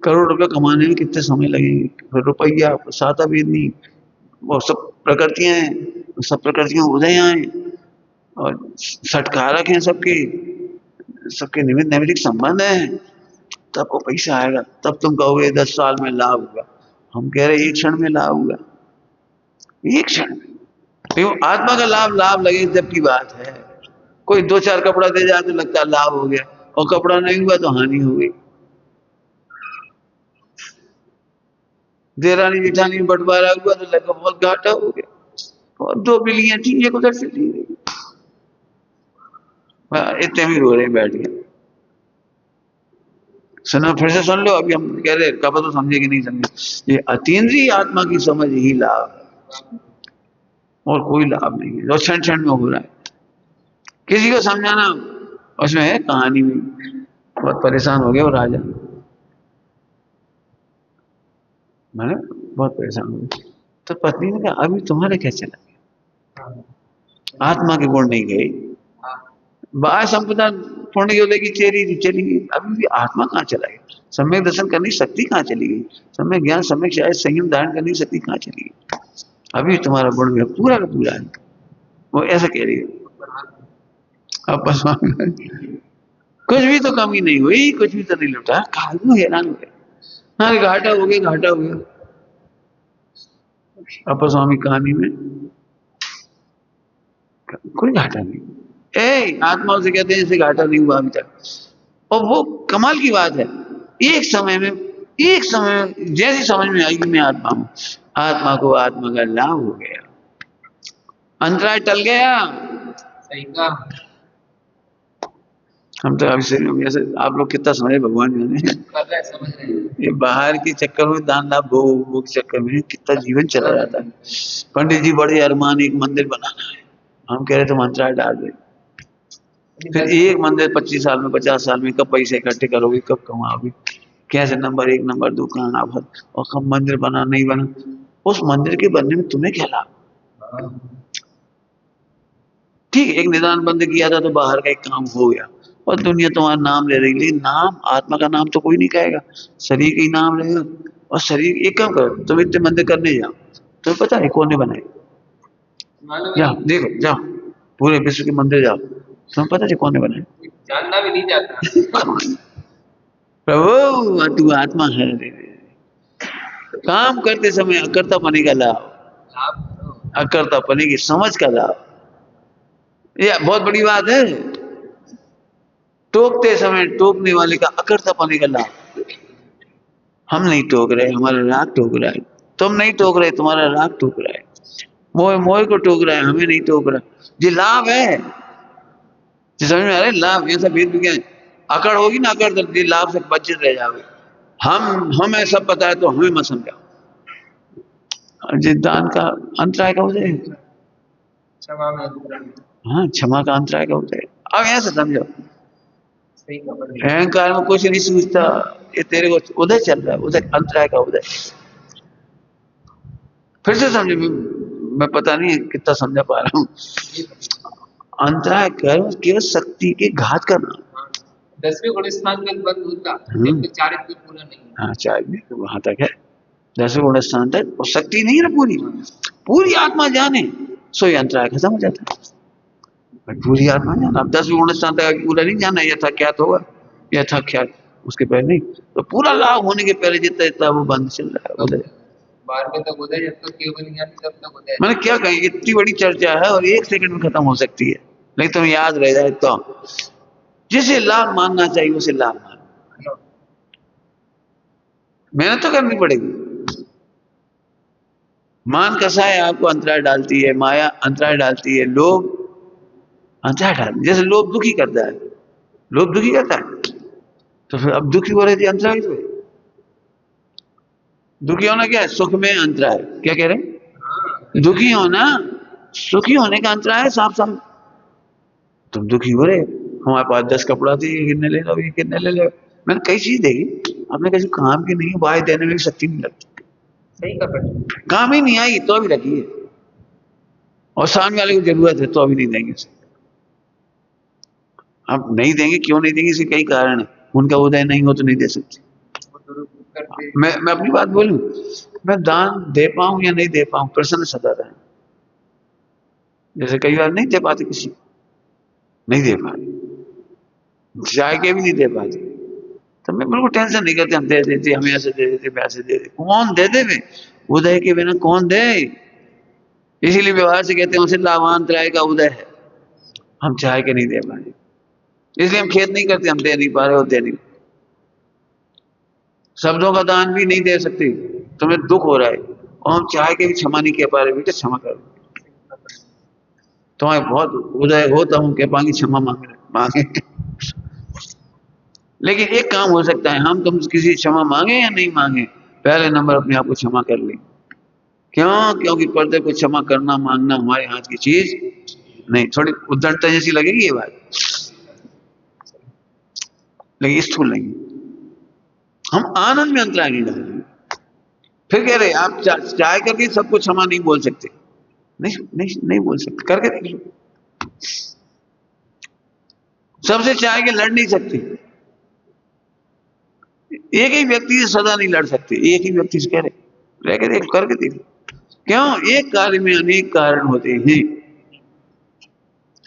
करोड़ रुपए कमाने में कितने समय लगेंगे, फिर रुपया साता भी नहीं, वो सब प्रकृतियां हैं, सब प्रकृतियों उदय आए और सटकारक हैं सबके, सबके निमित्त नैमित्तिक संबंध है, तब को पैसा आएगा, तब तुम कहोगे 10 साल में लाभ हुआ। हम कह रहे 1 क्षण में लाभ हुआ, 1 क्षण में। क्यों आत्मा का लाभ लाभ लगे जब की बात है। कोई 2-4 कपड़ा दे जाए तो लगता है लाभ हो गया, और कपड़ा नहीं हुआ तो हानि हो गई। देरानी जेठानी में बंटवारा हुआ तो लगा बहुत घाटा हो गया, और 2 बिल्लियां थी एक उधर से ली गई, इतने भी रो रहे बैठ गए। सुनो फिर से सुन लो, अभी हम कह रहे कब तो समझे कि नहीं समझे। ये अतीन्द्रिय आत्मा की समझ ही लाभ है, और कोई लाभ नहीं है जो क्षण क्षण में हो रहा है। किसी को समझाना उसमें है कहानी में, बहुत परेशान हो गया वो राजा, मैंने बहुत परेशान हो गया। तो पत्नी ने कहा अभी तुम्हारे क्या चला गया, आत्मा के गुण नहीं गए, बाह्य संपदा पुण्य योले की चली गई, अभी भी आत्मा कहाँ चला गया, सम्यक दर्शन करने की शक्ति कहाँ चली गई, सम्यक ज्ञान, सम्यक शायद संयम धारण करने की शक्ति कहाँ चली गई, अभी तुम्हारा गुण भी पूरा का पूरा है। वो ऐसा कह रही है। अब बस कुछ भी तो कमी नहीं हुई, कुछ भी तो नहीं लुटा, कालू हैरान हो गया, हाँ घाटा हो गया, घाटा हो गया। अपर स्वामी कहानी में कोई घाटा नहीं, आत्मा से कहते हैं इसे घाटा नहीं हुआ अभी तक। और वो कमाल की बात है, एक समय में जैसी समझ में आएगी मैं आत्मा हूं, आत्मा को आत्मा का लाभ हो गया, अंतराय टल गया। सही कहा। हम तो अभी ऐसे आप लोग कितना समझे भगवान जाने, समझ रहे हैं। ये बाहर के चक्कर में दान लाभ भोग के चक्कर में कितना जीवन चला जाता है। पंडित जी बड़े अरमान एक मंदिर बनाना है, हम कह रहे तुम अंतराय डाल दे, फिर एक मंदिर 25 साल में 50 साल में कब पैसे इकट्ठे करोगे, कब कमाओगे, कैसे नंबर 1 नंबर 2 कहाँ आफत, और कब मंदिर बना नहीं बना, उस मंदिर के बनने में तुम्हें क्या लाभ। ठीक एक निदान बंद किया था तो बाहर का एक काम हो गया, और दुनिया तुम्हारा नाम ले रही, लेकिन नाम आत्मा का नाम तो कोई नहीं कहेगा, शरीर का ही नाम रहेगा। और शरीर एक काम करो, तुम इतने मंदिर करने जाओ, तुम्हें पता है कौन ने बनाए, जाओ देखो जाओ पूरे विश्व के मंदिर जाओ, तुम्हें पता है कौन ने बनाए, जानना भी नहीं चाहता। प्रभु तू आत्मा है, काम करते समय अकर्ता पने का लाभ, अकर्ता पने की समझ का लाभ, यह बहुत बड़ी बात है। टोकते समय टोकने वाले का अकर्ता पने का लाभ, हम नहीं टोक रहे, हमारा राग टोक रहा है, तुम नहीं टोक रहे, तुम्हारा राग टोक रहा है, मोह मोह को टोक रहा है, हमें नहीं टोक रहा। ये लाभ है, समझ में आ रहा है, लाभ ऐसा भेद भी क्या है, अकड़ होगी ना, अकड़ तो लाभ से वंचित रह जाओगे। हमें सब पता है तो हमें मत समझाओ, दान का अंतराय का उदय, हाँ क्षमा का अंतराय का उदय। अब ऐसे समझो, अहंकार में कुछ नहीं सोचता, ये तेरे को उदय चल रहा है, उदय अंतराय का उदय। फिर से समझो, मैं पता नहीं कितना समझा पा रहा हूँ। अंतराय कर्म केवल शक्ति के घात करना, 10वें गुण स्थान में बंद होता, चारित्र्य पूरा नहीं। हाँ चारित्र्य वहां तक है, दसवें गुण स्थान तक और शक्ति नहीं है ना पूरी, पूरी आत्मा जाने सो ये अंतराय खत्म हो जाता है। पर पूरी आत्मा जाना, अब 10वें गुण स्थान तक पूरा नहीं जाना, यथाख्यात होगा, यथाख्यात उसके पहले नहीं, तो पूरा लाभ होने के पहले जितना जितना वो बंद चल रहा है उधर। 12वें तक उदय, जब तक केवल नहीं आती तब तक उदय। मैंने क्या कहें, इतनी बड़ी चर्चा है और 1 सेकंड में खत्म हो सकती है, लेकिन तुम्हें याद रह जाए तो जिसे लाभ मानना चाहिए उसे लाभ मानो, मेहनत तो करनी पड़ेगी। मान कसाय आपको अंतराय डालती है, माया अंतराय डालती है, लोभ अंतराय डालती है। जैसे लोभ दुखी करता है, लोभ दुखी करता है, तो फिर अब दुखी हो रहे थे अंतराय तो दुखी होना क्या है, सुख में अंतराय, क्या कह रहे हैं, दुखी होना सुखी होने का अंतराय है साफ साफ। तुम दुखी हो रहे, हमारे पास 10 कपड़ा थी, ये कितने ले लो, ये कितने ले लो, मैंने कई चीज देखी, आपने किसी काम की नहीं, बाय देने में भी शक्ति नहीं लगती, सही कपड़े काम ही नहीं आई तो अभी रखी है, और सामने वाले को जरूरत है तो अभी नहीं देंगे उसे। अब नहीं देंगे, क्यों नहीं देंगे, इसके कई कारण है, उनका उदय नहीं हो तो नहीं दे सकते। करते। मैं अपनी बात बोलूं, मैं दान दे पाऊं या नहीं दे पाऊं प्रश्न सदा रहा है। जैसे कई बार नहीं दे पाते, किसी नहीं दे पाते, चाय के भी नहीं दे पाते, तो मैं बिल्कुल टेंशन नहीं करते, हम दे देते, हम ऐसे दे देते, वैसे दे देते, कौन दे दे, उदय के बिना कौन दे। इसीलिए व्यवहार से कहते हैं उसे लाभांतराय का उदय है, हम चाह के नहीं दे पाए, इसलिए हम खेद नहीं करते, हम दे नहीं पा रहे और दे नहीं। शब्दों का दान भी नहीं दे सकते, तुम्हें दुख हो रहा है और हम चाह के भी क्षमा नहीं कह पा रहे, बेटा क्षमा करो, तुम्हें बहुत उदय हो तो हम कह पाएंगे क्षमा मांगे। लेकिन एक काम हो सकता है, हम तुम किसी क्षमा मांगे या नहीं मांगे, पहले नंबर अपने आप को क्षमा कर लें। क्यों? क्योंकि पर्दे को क्षमा करना मांगना हमारे हाथ की चीज नहीं। थोड़ी उद्धटता जैसी लगेगी ये बात, लेकिन स्थूल नहीं। हम आनंद में अंतराय नहीं डालेंगे। फिर कह रहे आप चाय करके सबको क्षमा नहीं बोल सकते, नहीं नहीं नहीं बोल सकते, करके देख लो। सबसे चाय के लड़ नहीं सकते, एक ही व्यक्ति से सदा नहीं लड़ सकते, एक ही व्यक्ति से कह रहे रह के देख, करके देख लो। क्यों? एक कार्य में अनेक कारण होते हैं,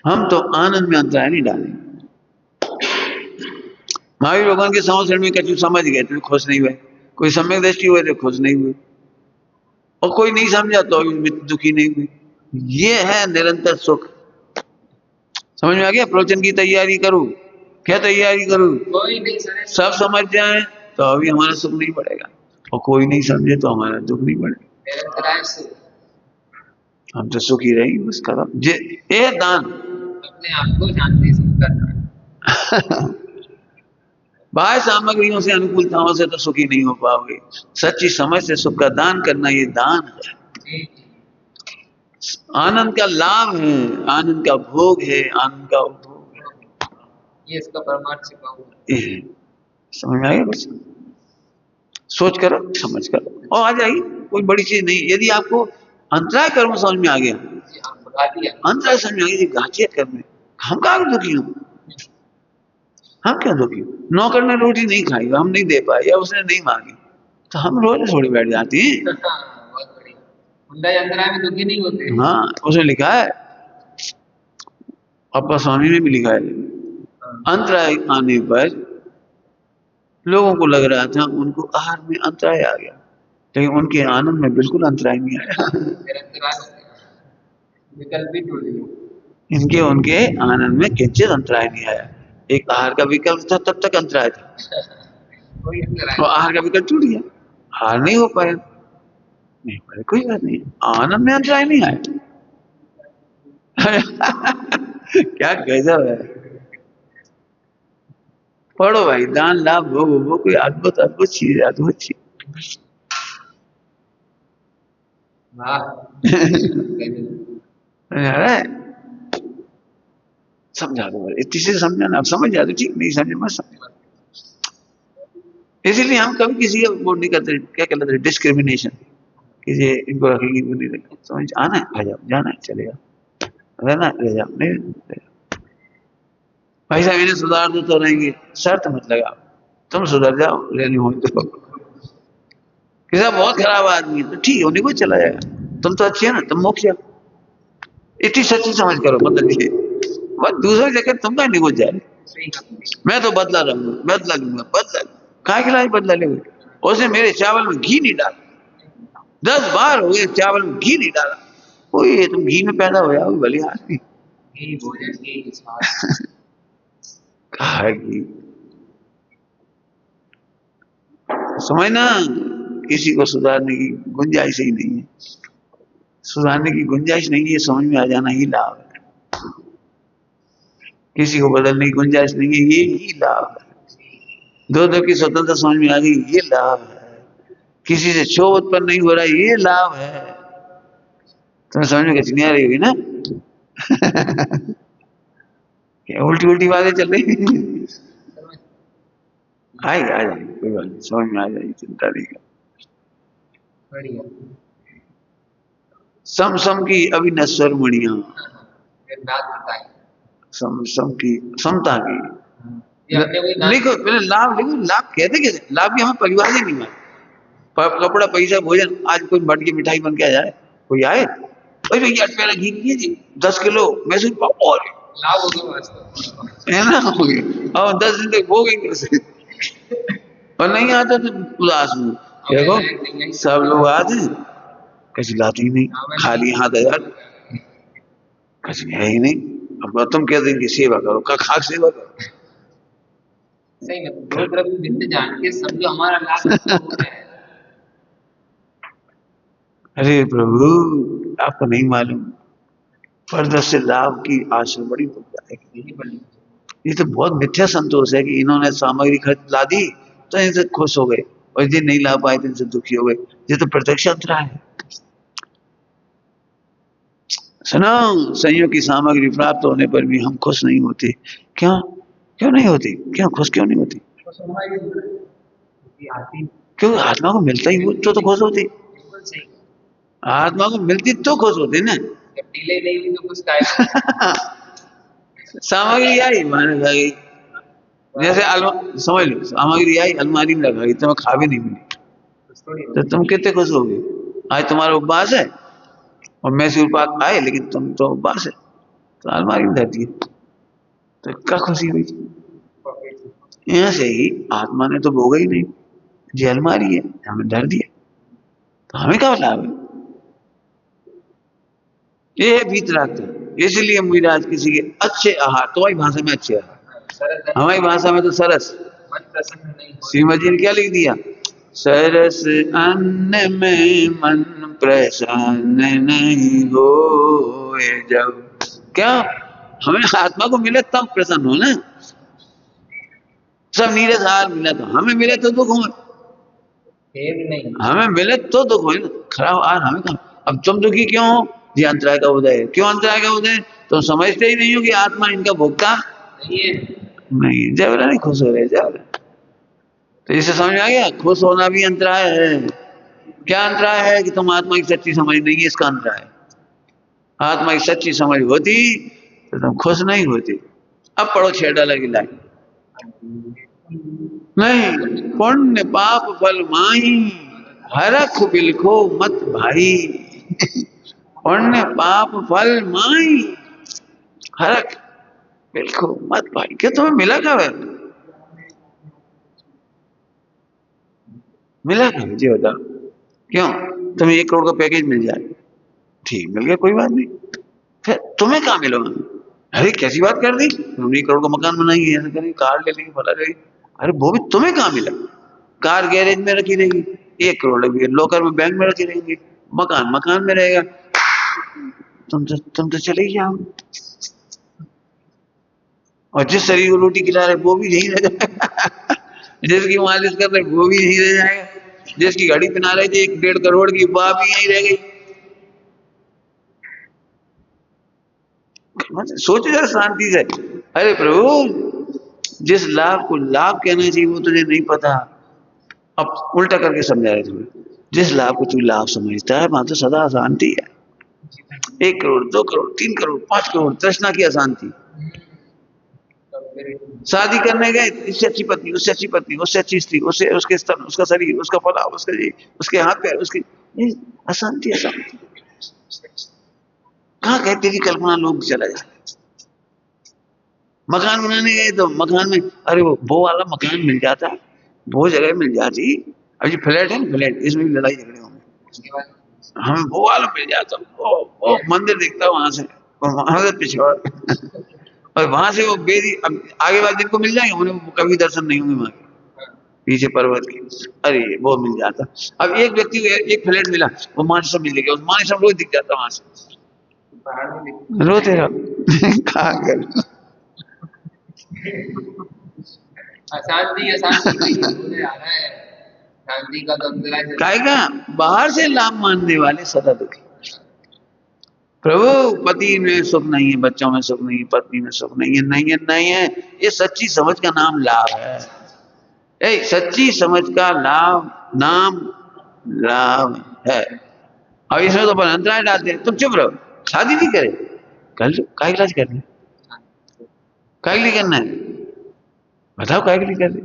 हम तो आनंद में अंतराय नहीं डालेंगे। महावीर भगवान के संवत्सर में कछु समझ गए तो खुश नहीं हुए, कोई सम्यक दृष्टि हुए तो खुश नहीं हुए, और कोई नहीं समझा तो अभी दुखी नहीं हुए। ये है निरंतर सुख। समझ में आ गया? प्रवचन की तैयारी करूं, क्या तैयारी करूं, कोई नहीं सब समझ जाए तो अभी हमारा सुख नहीं बढ़ेगा, और कोई नहीं समझे तो हमारा दुख नहीं बढ़ेगा, हम तो सुखी रहेंगे बस। कदम ये दान अपने आप को शांति से करना। बाह्य सामग्रियों से अनुकूलताओं से तो सुखी नहीं हो पाओगे, सच्ची समझ से सुख का दान करना ये दान है, आनंद का लाभ है, आनंद का भोग है, आनंद का उपभोग है, ये इसका परमार्थ सिखाऊंगा। ये समझ में आ गया? बस सोच करो, समझ करो और आ जाएगी, कोई बड़ी चीज नहीं। यदि आपको अंतराय कर्म समझ में आ गया, अंतराय समझ में आ गया, घाचियत कर्म, हम कहाँ दुखी हूं, हम क्यों दुखी? नौकर ने रोटी नहीं खाई, हम नहीं दे पाए, या उसने नहीं मांगी, तो हम रोज थोड़ी बैठ जाती हैं। बहुत बढ़िया। अंतराय में दुखी नहीं होते। हाँ, उसने लिखा है, अप्पा स्वामी ने भी लिखा है, अंतराय आने पर लोगों को लग रहा था उनको आहार में अंतराय आ गया, लेकिन उनके आनंद में बिल्कुल अंतराय नहीं आया। विकल्प भी टूट गए, इनके उनके आनंद में किंचित अंतराय नहीं आया। एक आहार का विकल्प था, तब तक अंतराय था, तो आहार का विकल्प टूट गया, आहार नहीं हो पाया, नहीं पाया, कोई बात नहीं, आनंद में अंतराय नहीं आया। क्या गजब है। पढ़ो भाई, दान लाभ भोग वो कोई अद्भुत अद्भुत चीज है, अद्भुत चीज। समझा दो, इतनी से समझाना, अब समझ जाते ठीक, नहीं समझे मत समझ। इसीलिए हम कभी किसी का वो नहीं करते, क्या कहते हैं, डिस्क्रिमिनेशन, किसी इनको रखेंगे वो नहीं रखेंगे, समझ आना है आ जाओ, जाना है चलेगा, रहना रह जाओ, नहीं भाई साहब इन्हें सुधार दो तो रहेंगे, शर्त मत लगाओ, तुम सुधर जाओ, रहनी हो तो। कि साहब बहुत खराब आदमी है, तो ठीक है उन्हीं को चला जाएगा, तुम तो अच्छी है ना, तुम मोक्ष जाओ। इतनी सच्ची समझ करो, मतलब ये बस दूसरे जगह तुम का निकल जाए। सही कहा। मैं तो बदला रहूंगा, बदला लूंगा, बदला कहा के लाए बदला ले, उसने मेरे चावल में घी नहीं डाला, 10 बार हो गए चावल में घी नहीं डाला, कोई तुम घी में पैदा हो जाओ भले आदमी। यही भोजन की स्वाद। कहा कि समझना, किसी को सुधारने की गुंजाइश ही नहीं है, सुधारने की गुंजाइश नहीं है, समझ में आ जाना ही लाभ है। किसी को बदलने की गुंजाइश नहीं है, ये ही लाभ है। दो दो की स्वतंत्रता समझ में आ गई, ये लाभ है। किसी से क्षोभ उत्पन्न नहीं हो रहा, ये लाभ है। तुम्हें समझ में कचनी आ रही होगी ना? क्या उल्टी उल्टी बातें चल रही? आएगा, आ जाएगी, कोई बात नहीं, समझ में आ जाएगी, चिंता नहीं कर। बढ़िया। सम सम की अविनश्वर मणिया, फिर बात बताई। सम सम की, समता की। ये हमने वही बात लिखो पहले लाभ लिखो, लाभ कहते कैसे? लाभ की हमें परिभाषा ही नहीं मालूम। कपड़ा, पैसा, भोजन, आज कोई मट की मिठाई बन के आ जाए, कोई आए, अरे भैया पहले घी लीजिए 10 किलो मैसूर पाक, और लाभ हो गया वास्तव। है ना, हो गया और 10 दिन तक भोगेंगे उसे। और नहीं आता तो उदास में देखो सब लोग आते हैं, कहीं लाते ही नहीं, खाली हाथ है यार, कहीं है ही नहीं। अब तुम कह देंगे सेवा करो, का खाक सेवा करो। सही में दो तरफ विद्या जान के सब जो हमारा लाभ हो रहा है। अरे प्रभु, आपको नहीं मालूम, परदस से लाभ की आशा बड़ी दुखदायक। ये तो बहुत मिथ्या संतोष है कि इन्होंने सामग्री खर्च ला दी तो इनसे खुश हो गए, और जिन नहीं ला पाए तो इनसे दुखी हो गए। ये तो प्रत्यक्ष अंतराय है। सुनो, संयोग की सामग्री प्राप्त होने पर भी हम खुश नहीं होते। क्यों? क्यों नहीं होती? क्यों खुश क्यों नहीं होती? क्यों? आत्मा को मिलता ही वो तो खुश होती। आत्मा को मिलती तो खुश होती ना। डिले नहीं हुई तो कुछ टाइम सामग्री आई माने गई, जैसे समझ लो सामग्री आई अलमारी में लगा गई, तुम्हें खा भी नहीं मिली, तो तुम कितने खुश हो गए? आज तुम्हारा उपवास है और मैसूर पाक आए, लेकिन तुम तो उपवास है, तो अलमारी में धर दिए, तो क्या खुशी हुई? यहाँ से ही आत्मा ने तो भोगा ही नहीं, जी अलमारी है हमें धर दिया, तो हमें क्या लाभ है? ये है भीतरात्मा। इसलिए मुझराज किसी के अच्छे आहार, तुम्हारी भाषा में अच्छे आहार, हमारी भाषा में तो सरस। श्रीमद जी ने क्या लिख दिया? सरस अन्न में मन प्रसन्न नहीं हो जब। क्या? हमें आत्मा को मिले तब प्रसन्न हो ना। सब नीरस आहार मिला तो हमें मिले तो दुख हो, नहीं हमें मिले तो दुख हो ना, खराब आहार हमें कहा। अब तुम दुखी क्यों हो? ये अंतराय का उदय है। क्यों अंतराय का उदय? तो समझते ही नहीं हो कि आत्मा इनका भोक्ता नहीं, जबरा नहीं खुश हो रहे जबरा। तो इसे समझ में आ गया, खुश होना भी अंतराय है। क्या अंतराय है? कि तुम आत्मा की सच्ची समझ नहीं है, इसका अंतराय है। आत्मा की सच्ची समझ होती तो तुम खुश नहीं होती। अब पढ़ो 6 डॉलर की लाइन। नहीं, पुण्य पाप फल माही, हरख बिलखो मत भाई। पुण्य पाप फल माही, हरख बिलखो मत भाई। क्या तुम्हें मिला क्या है? मिला क्या जी बताओ? क्यों? तुम्हें 1 करोड़ का पैकेज मिल जाए, ठीक मिल गया, कोई बात नहीं, फिर तुम्हें कहाँ मिला? अरे कैसी बात कर दी, तुमने 1 करोड़ का मकान बनाएंगे, ऐसा करेंगे, कार ले लेंगे, भला रहेगी। अरे वो भी तुम्हें कहाँ मिला? कार गैरेज में रखी रहेगी, 1 करोड़ लगी, लॉकर में बैंक में रखी रहेंगी, मकान मकान में रहेगा, तुम तो चले ही जाओ। और जिस शरीर को रोटी खिला रहे वो भी यही रह जाएगा, जिसकी मालिश कर रहे वो भी यही रह जाएगा, जिसकी घड़ी पहना रहे थे 1-1.5 करोड़ की, वह भी यही रह गई। सोचो जरा शांति से। अरे प्रभु, जिस लाभ को लाभ कहना चाहिए वो तुझे नहीं पता। अब उल्टा करके समझा रहे तुम्हें, जिस लाभ को तू लाभ समझता है वहां तो सदा अशांति है। 1 करोड़ 2 करोड़ 3 करोड़ 5 करोड़ तृष्णा की अशांति। शादी करने गए, इससे अच्छी पत्नी, उससे अच्छी पत्नी, उससे अच्छी स्त्री, उससे उसके स्तन, उसका शरीर, उसका फला, उसका ये, उसके हाथ पैर, उसकी ये अशांति अशांति। कहाँ कहते कि कल्पना लोग चला जाए। मकान बनाने गए तो मकान में, अरे वो वाला मकान मिल जाता, वो जगह मिल जाती। अब ये फ्लैट है ना, फ्लैट, इसमें भी लड़ाई झगड़े होंगे। हमें वो वाला मिल जाता, वो मंदिर दिखता वहां से, और वहां से पिछड़, और वहां से वो बेरी, अब आगे वाले दिन को मिल जाएंगे, उन्हें कभी दर्शन नहीं होंगे वहां के पीछे पर्वत के। अरे वो मिल जाता। अब एक व्यक्ति को एक फ्लैट मिला, वो मानसम मिल गया, उस मानसम रोज दिख जाता वहां से, रोते रहो। कहा कर अशांति अशांति का ही बोले आ रहा है, शांति का तो अंतराय चल रहा है। कहेगा बाहर से लाभ मानने वाले सदा दुखी। प्रभु पति में सुख नहीं है, बच्चों में सुख नहीं है, पत्नी में सुख नहीं है, नहीं है, नहीं है। ये सच्ची समझ का नाम लाभ है। सच्ची समझ का लाभ नाम लाभ है। अब इसमें तो अपन अंतराय डालते हैं, तुम चुप रहो, शादी नहीं करे, कर लो, काय इलाज करना, काय के लिए करना है, बताओ काय के लिए कर रहे।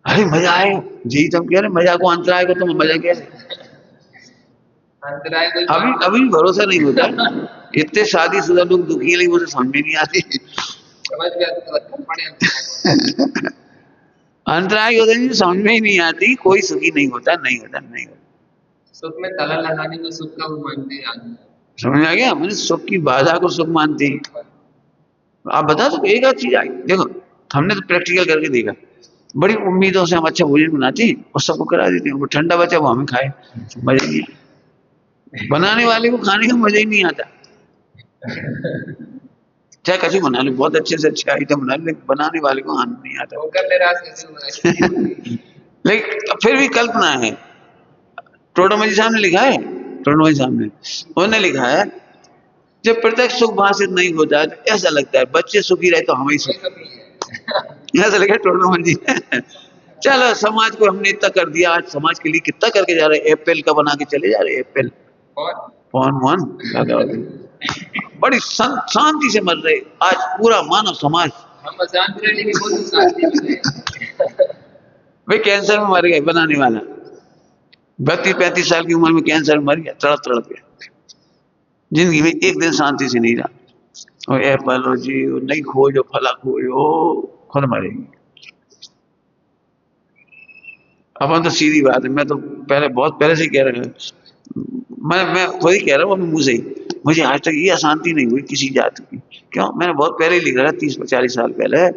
अरे मजा आएगा जी, तुम कह रहे मजा को, अंतराय को तुम मजा कह रहे। अंतराय कोई अभी अभी भरोसा नहीं होता। इतने शादीशुदा लोग दुखी नहीं, मुझे समझ में नहीं आती। समझ गया तो रखना पड़ेगा। अंतराय होते नहीं, समझ में ही नहीं आती। कोई सुखी नहीं होता, नहीं होता, नहीं होता। सुख में ताला लगाने में सुख का वो मानते हैं आदमी। समझ आ गया, मैंने सुख की बाधा को सुख मानते हैं। आप बता दो एक आध चीज आई, देखो हमने तो प्रैक्टिकल करके देखा। बड़ी उम्मीदों से हम अच्छा भोजन बनाते हैं और सबको करा देते हैं, वो ठंडा बचा वो हमें खाए, मजा नहीं आता। बनाने वाले को खाने का मजा ही नहीं आता। चाहे कछु बना लो, बहुत अच्छे से अच्छे आइटम बना लो, लेकिन बनाने वाले को आनंद नहीं आता। होकर निराश कैसे हुआ है? लेकिन फिर भी कल्पना है। टोडोमजी साहब ने लिखा है, टोडोमजी साहब ने उन्होंने लिखा है, जब प्रत्यक्ष सुख भाषित नहीं होता तो ऐसा लगता है बच्चे सुखी रहे तो हम ही सुखी। ऐसा लिखा टोडोमजी। चलो समाज को हमने इतना कर दिया, आज समाज के लिए कितना करके जा रहे हैं। एप्पल का बना के चले जा रहे हैं, एप्पल फोन वन बड़ी शांति से मर रहे आज पूरा मानव समाज। हम अशांत रहे लेकिन बहुत शांति में रहे। वे कैंसर में मर गए, बनाने वाला 32-35 साल की उम्र में कैंसर में मर गया, तड़प तड़प गया। जिंदगी में एक दिन शांति से नहीं रहा। और एप्पल हो जी, नई खोज हो, फला खोज हो, खुद मरेगी। अपन तो सीधी बात है, मैं तो पहले बहुत पहले से ही कह रहा हूँ, मैं खुद ही कह रहा हूँ अपने मुंह से ही, मुझे आज तक ये अशांति नहीं हुई किसी जात की। क्यों? मैंने बहुत पहले ही लिख रहा, 30-40 साल पहले,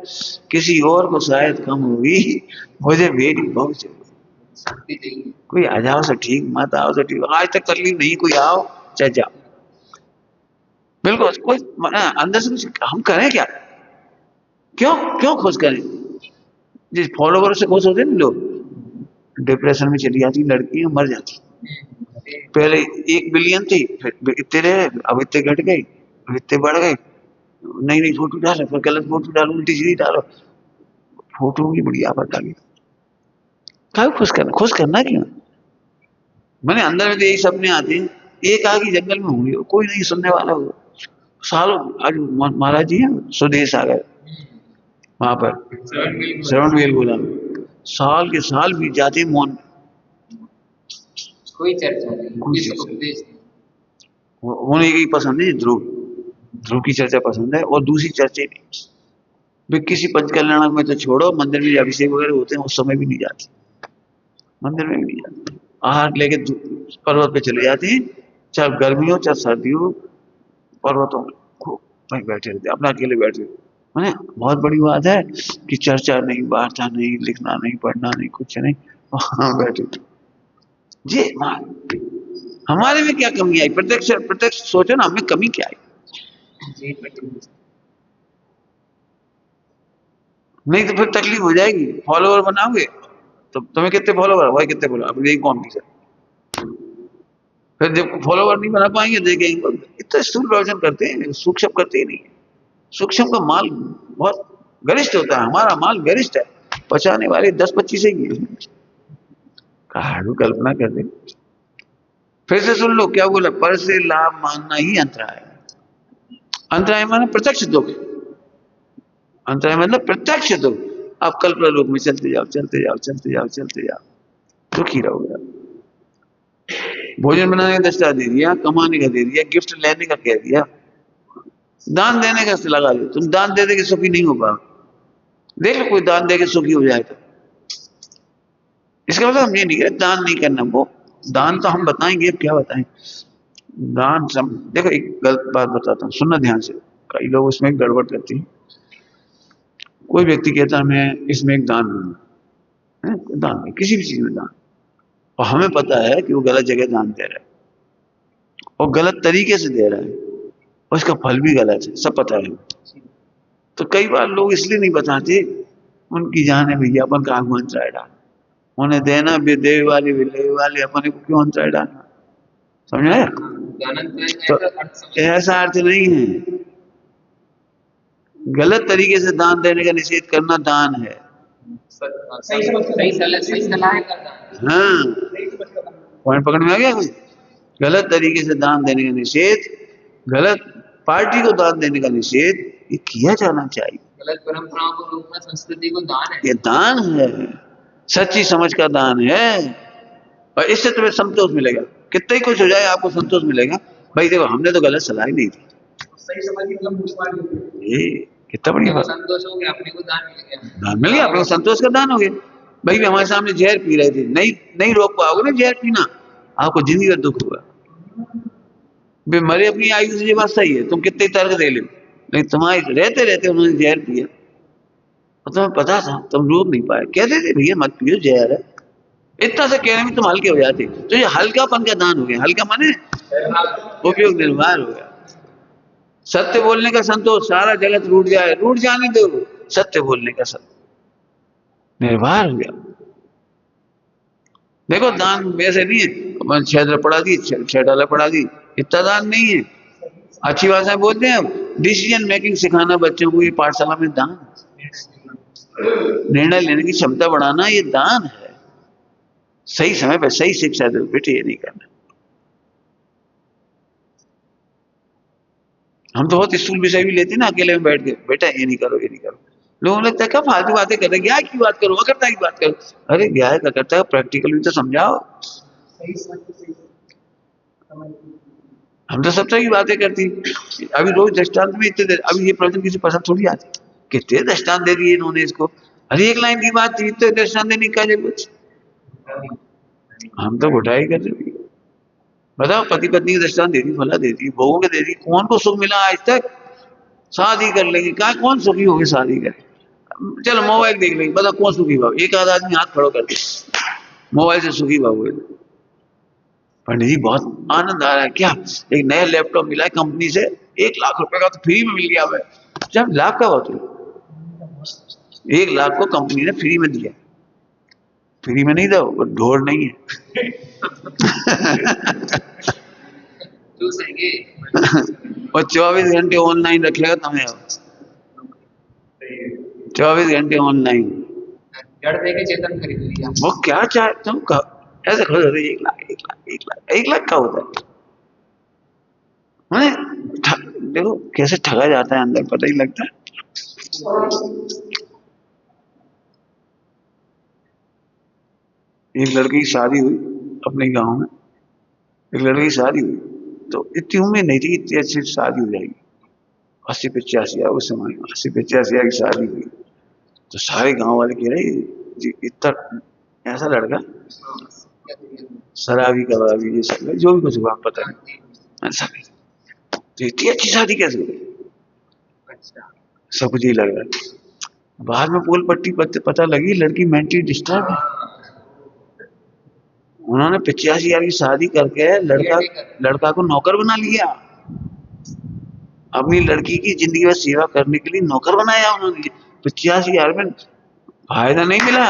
किसी और को शायद कम हुई, मुझे मेरी बहुत शांति चाहिए। कोई आ जाओ तो ठीक, मत आओ तो ठीक। आज तक तकलीफ नहीं, कोई आओ चाहे जाओ, बिल्कुल कोई अंदर से कुछ हम करें क्या? क्यों क्यों खुश करें? जिस फॉलोवर से खुश होते ना लोग, डिप्रेशन में चली जाती लड़कियां, मर जाती। पहले 1 बिलियन थी, फिर इतने रहे, अब इतने घट गई, अब इतने बढ़ गए। नई नई फोटो डालो, फिर गलत फोटो डालो, उल्टी सीधी डालो, फोटो की बड़ी आफत आ गई। क्या खुश करना क्यों? मैंने अंदर में तो यही सपने आते हैं, एक आग ही जंगल में होंगे, कोई नहीं सुनने वाला होगा। सालों आज महाराज जी हैं स्वदेश आ गए, वहां पर श्रवण बेलगोला में साल के साल बीत जाते, मौन, कोई चर्चा नहीं, उपदेश। उन्हें एक ही पसंद है, ध्रुव, ध्रुव की चर्चा पसंद है, और दूसरी चर्चा नहीं। वे किसी पंचकल्याणक में तो छोड़ो, मंदिर में अभिषेक वगैरह होते हैं उस समय भी नहीं जाते, मंदिर में भी नहीं जाते। आहार लेके पर्वत पे चले जाते हैं, चाहे गर्मी हो चाहे सर्दी हो, पर्वतों में खूब वहीं बैठे रहते, अपना अकेले बैठे। मैंने बहुत बड़ी बात है कि चर्चा नहीं, वार्ता नहीं, लिखना नहीं, पढ़ना नहीं, कुछ नहीं, वहां बैठे जी। हमारे में क्या कमी आई? प्रत्यक्ष प्रत्यक्ष सोचो ना, हमें कमी क्या आई? नहीं तो फिर तकलीफ हो जाएगी। फॉलोवर बनाओगे तो तुम्हें कितने फॉलोवर, भाई कितने फॉलोवर, अब यही कॉम्पिटिशन। फिर जब फॉलोवर नहीं बना पाएंगे, देखेंगे इतना स्थूल प्रवचन करते हैं, सूक्ष्म करते ही नहीं। सूक्ष्म का माल बहुत गरिष्ठ होता है, हमारा माल गरिष्ठ है, पचाने वाले 10-25 ही। कहाड़ू कल्पना कर दे। फिर से सुन लो क्या बोला, पर से लाभ मानना ही अंतराय है। अंतराय माने प्रत्यक्ष दुख, अंतराय मतलब प्रत्यक्ष दुख। आप कल्पना लोक में चलते जाओ, चलते जाओ, चलते जाओ, चलते जाओ, दुखी रहोगे। भोजन बनाने का 10 दे दिया, कमाने का दे दिया, गिफ्ट लेने का कह दिया, दान देने का लगा दिया। तुम दान दे दे के सुखी नहीं हो पाओ। देख लो कोई दान दे के सुखी हो जाए तो। इसका मतलब हम ये नहीं कह दान नहीं करना, वो दान तो हम बताएंगे, अब क्या बताएं। दान देखो एक गलत बात बताता हूँ, सुनना ध्यान से। कई लोग उसमें गड़बड़ करते हैं। कोई व्यक्ति कहता है मैं इसमें एक दान दूंगा, दान नहीं, किसी भी चीज में दान, और हमें पता है कि वो गलत जगह दान दे रहा है और गलत तरीके से दे रहा है और उसका फल भी गलत है, सब पता है। तो कई बार लोग इसलिए नहीं बताते, उनकी जान है भैया, अपन का आगू अंतराय डाल, उन्हें देना भी दे वाली भी ले वाली, अपने को क्यों अंतराय डालना। समझ आया? तो ऐसा अर्थ नहीं है। गलत तरीके से दान देने का निषेध करना दान है। सही सलाह करना। हाँ, पॉइंट पकड़ में आ गया कोई? गलत तरीके से दान देने का निषेध, गलत पार्टी को दान देने का निषेध, ये किया जाना चाहिए। गलत परंपराओं को रोकना संस्कृति को दान है। ये दान है, सच्ची समझ का दान है, और इससे तुम्हें संतोष मिलेगा। कितना ही कुछ हो जाए आपको संतोष मिलेगा। भाई देखो हमने तो गलत सलाह ही नहीं दी, सही समझ के ये कितना बढ़िया बात। संतोष हो गया, अपने को दान मिल गया, दान मिल गया, अपने को संतोष का दान हो गया। भाई भी हमारे सामने जहर पी रहे थे, नहीं नहीं रोक पाओगे ना जहर पीना, आपको जिंदगी का दुख होगा। मरे अपनी आयु से ये बात सही है, तुम कितने तर्क दे लो, लेकिन तुम्हारे रहते रहते उन्होंने जहर पिया और तुम्हें पता था, तुम रोक नहीं पाए, कहते थे भैया मत पियो जहर है, इतना से कहने में तुम हल्के हो जाते। तो ये हल्कापन का दान हो गया। हल्का माने उपयोग निर्वाह हो गया। सत्य बोलने का संतोष, सारा जगत रूठ जाए, रूठ जाने दो, सत्य बोलने का संतोष निर्वाह हो गया। देखो दान वैसे नहीं है 6 पढ़ा दी, 6 पढ़ा दी, इतना दान नहीं है। अच्छी भाषा बोलते हैं, डिसीजन मेकिंग सिखाना बच्चों को, ये पाठशाला में दान, निर्णय लेने की क्षमता बढ़ाना, ये दान है। सही समय पर सही शिक्षा दो बेटे, ये नहीं करना। हम तो बहुत स्थूल विषय भी लेते हैं ना, अकेले में बैठ के, बेटा ये नहीं करो, ये नहीं करो। लोगों को लगता है क्या फालतू बातें कर रहे, न्याय की बात करो, अकर्ता की बात करो। अरे न्याय का करता है, प्रैक्टिकल भी तो समझाओ। हम तो सब तरह की बातें करती। अभी रोज दृष्टांत में इतने, अभी ये प्रवचन किसी पसंद थोड़ी आती, कितने दृष्टांत दे दिए इन्होंने इसको। अरे एक लाइन की बात थी, इतने दृष्टांत देने की क्या जरूरत। हम तो घुटाई कर रहे। बताओ, पति पत्नी की दृष्टांत दे दी, फला दे दी, बहुओं के दे दी, कौन को सुख मिला आज तक। शादी कर लेंगे, क्या कौन सुखी होगी शादी करे। चलो मोबाइल देख लेंगे, बताओ कौन सुखी भाव। एक आध आदमी हाथ खड़ो कर दे, मोबाइल से सुखी भाव हुए। पंडित जी बहुत आनंद आ रहा है, क्या एक नया लैपटॉप मिला है कंपनी से, 1 लाख रुपए का, तो फ्री में मिल गया है। जब लाख का बात हो, 1 लाख को कंपनी ने फ्री में दिया। फ्री में नहीं दो, वो ढोर नहीं है। और 24 घंटे ऑनलाइन रखेगा तुम्हें, 24 घंटे ऑनलाइन। जड़ देके चेतन खरीद लिया। वो क्या चाहे तुम ऐसे खरीद रहे, 1 लाख 1 लाख 1 लाख 1 लाख का होता है। देखो कैसे ठगा जाता है, अंदर पता ही लगता है। एक लड़की की शादी हुई अपने गांव में, एक लड़की की शादी हुई, तो इतनी उम्मीद नहीं थी इतनी अच्छी शादी हो जाएगी। 80-85 उस समय 80-85 की शादी हुई, तो सारे गांव वाले कह रहे जी इतना ऐसा लड़का, शराबी कबाबी ये सब जो भी कुछ हुआ पता नहीं, ऐसा तो इतनी अच्छी शादी कैसे हो गई। सब कुछ ही लग रहा है। बाद में पोल पट्टी पता लगी लड़की मेंटली डिस्टर्ब है। उन्होंने 85,000 की शादी करके लड़का को नौकर बना लिया। अपनी लड़की की जिंदगी में सेवा करने के लिए नौकर बनाया उन्होंने। 85,000 में फायदा नहीं मिला,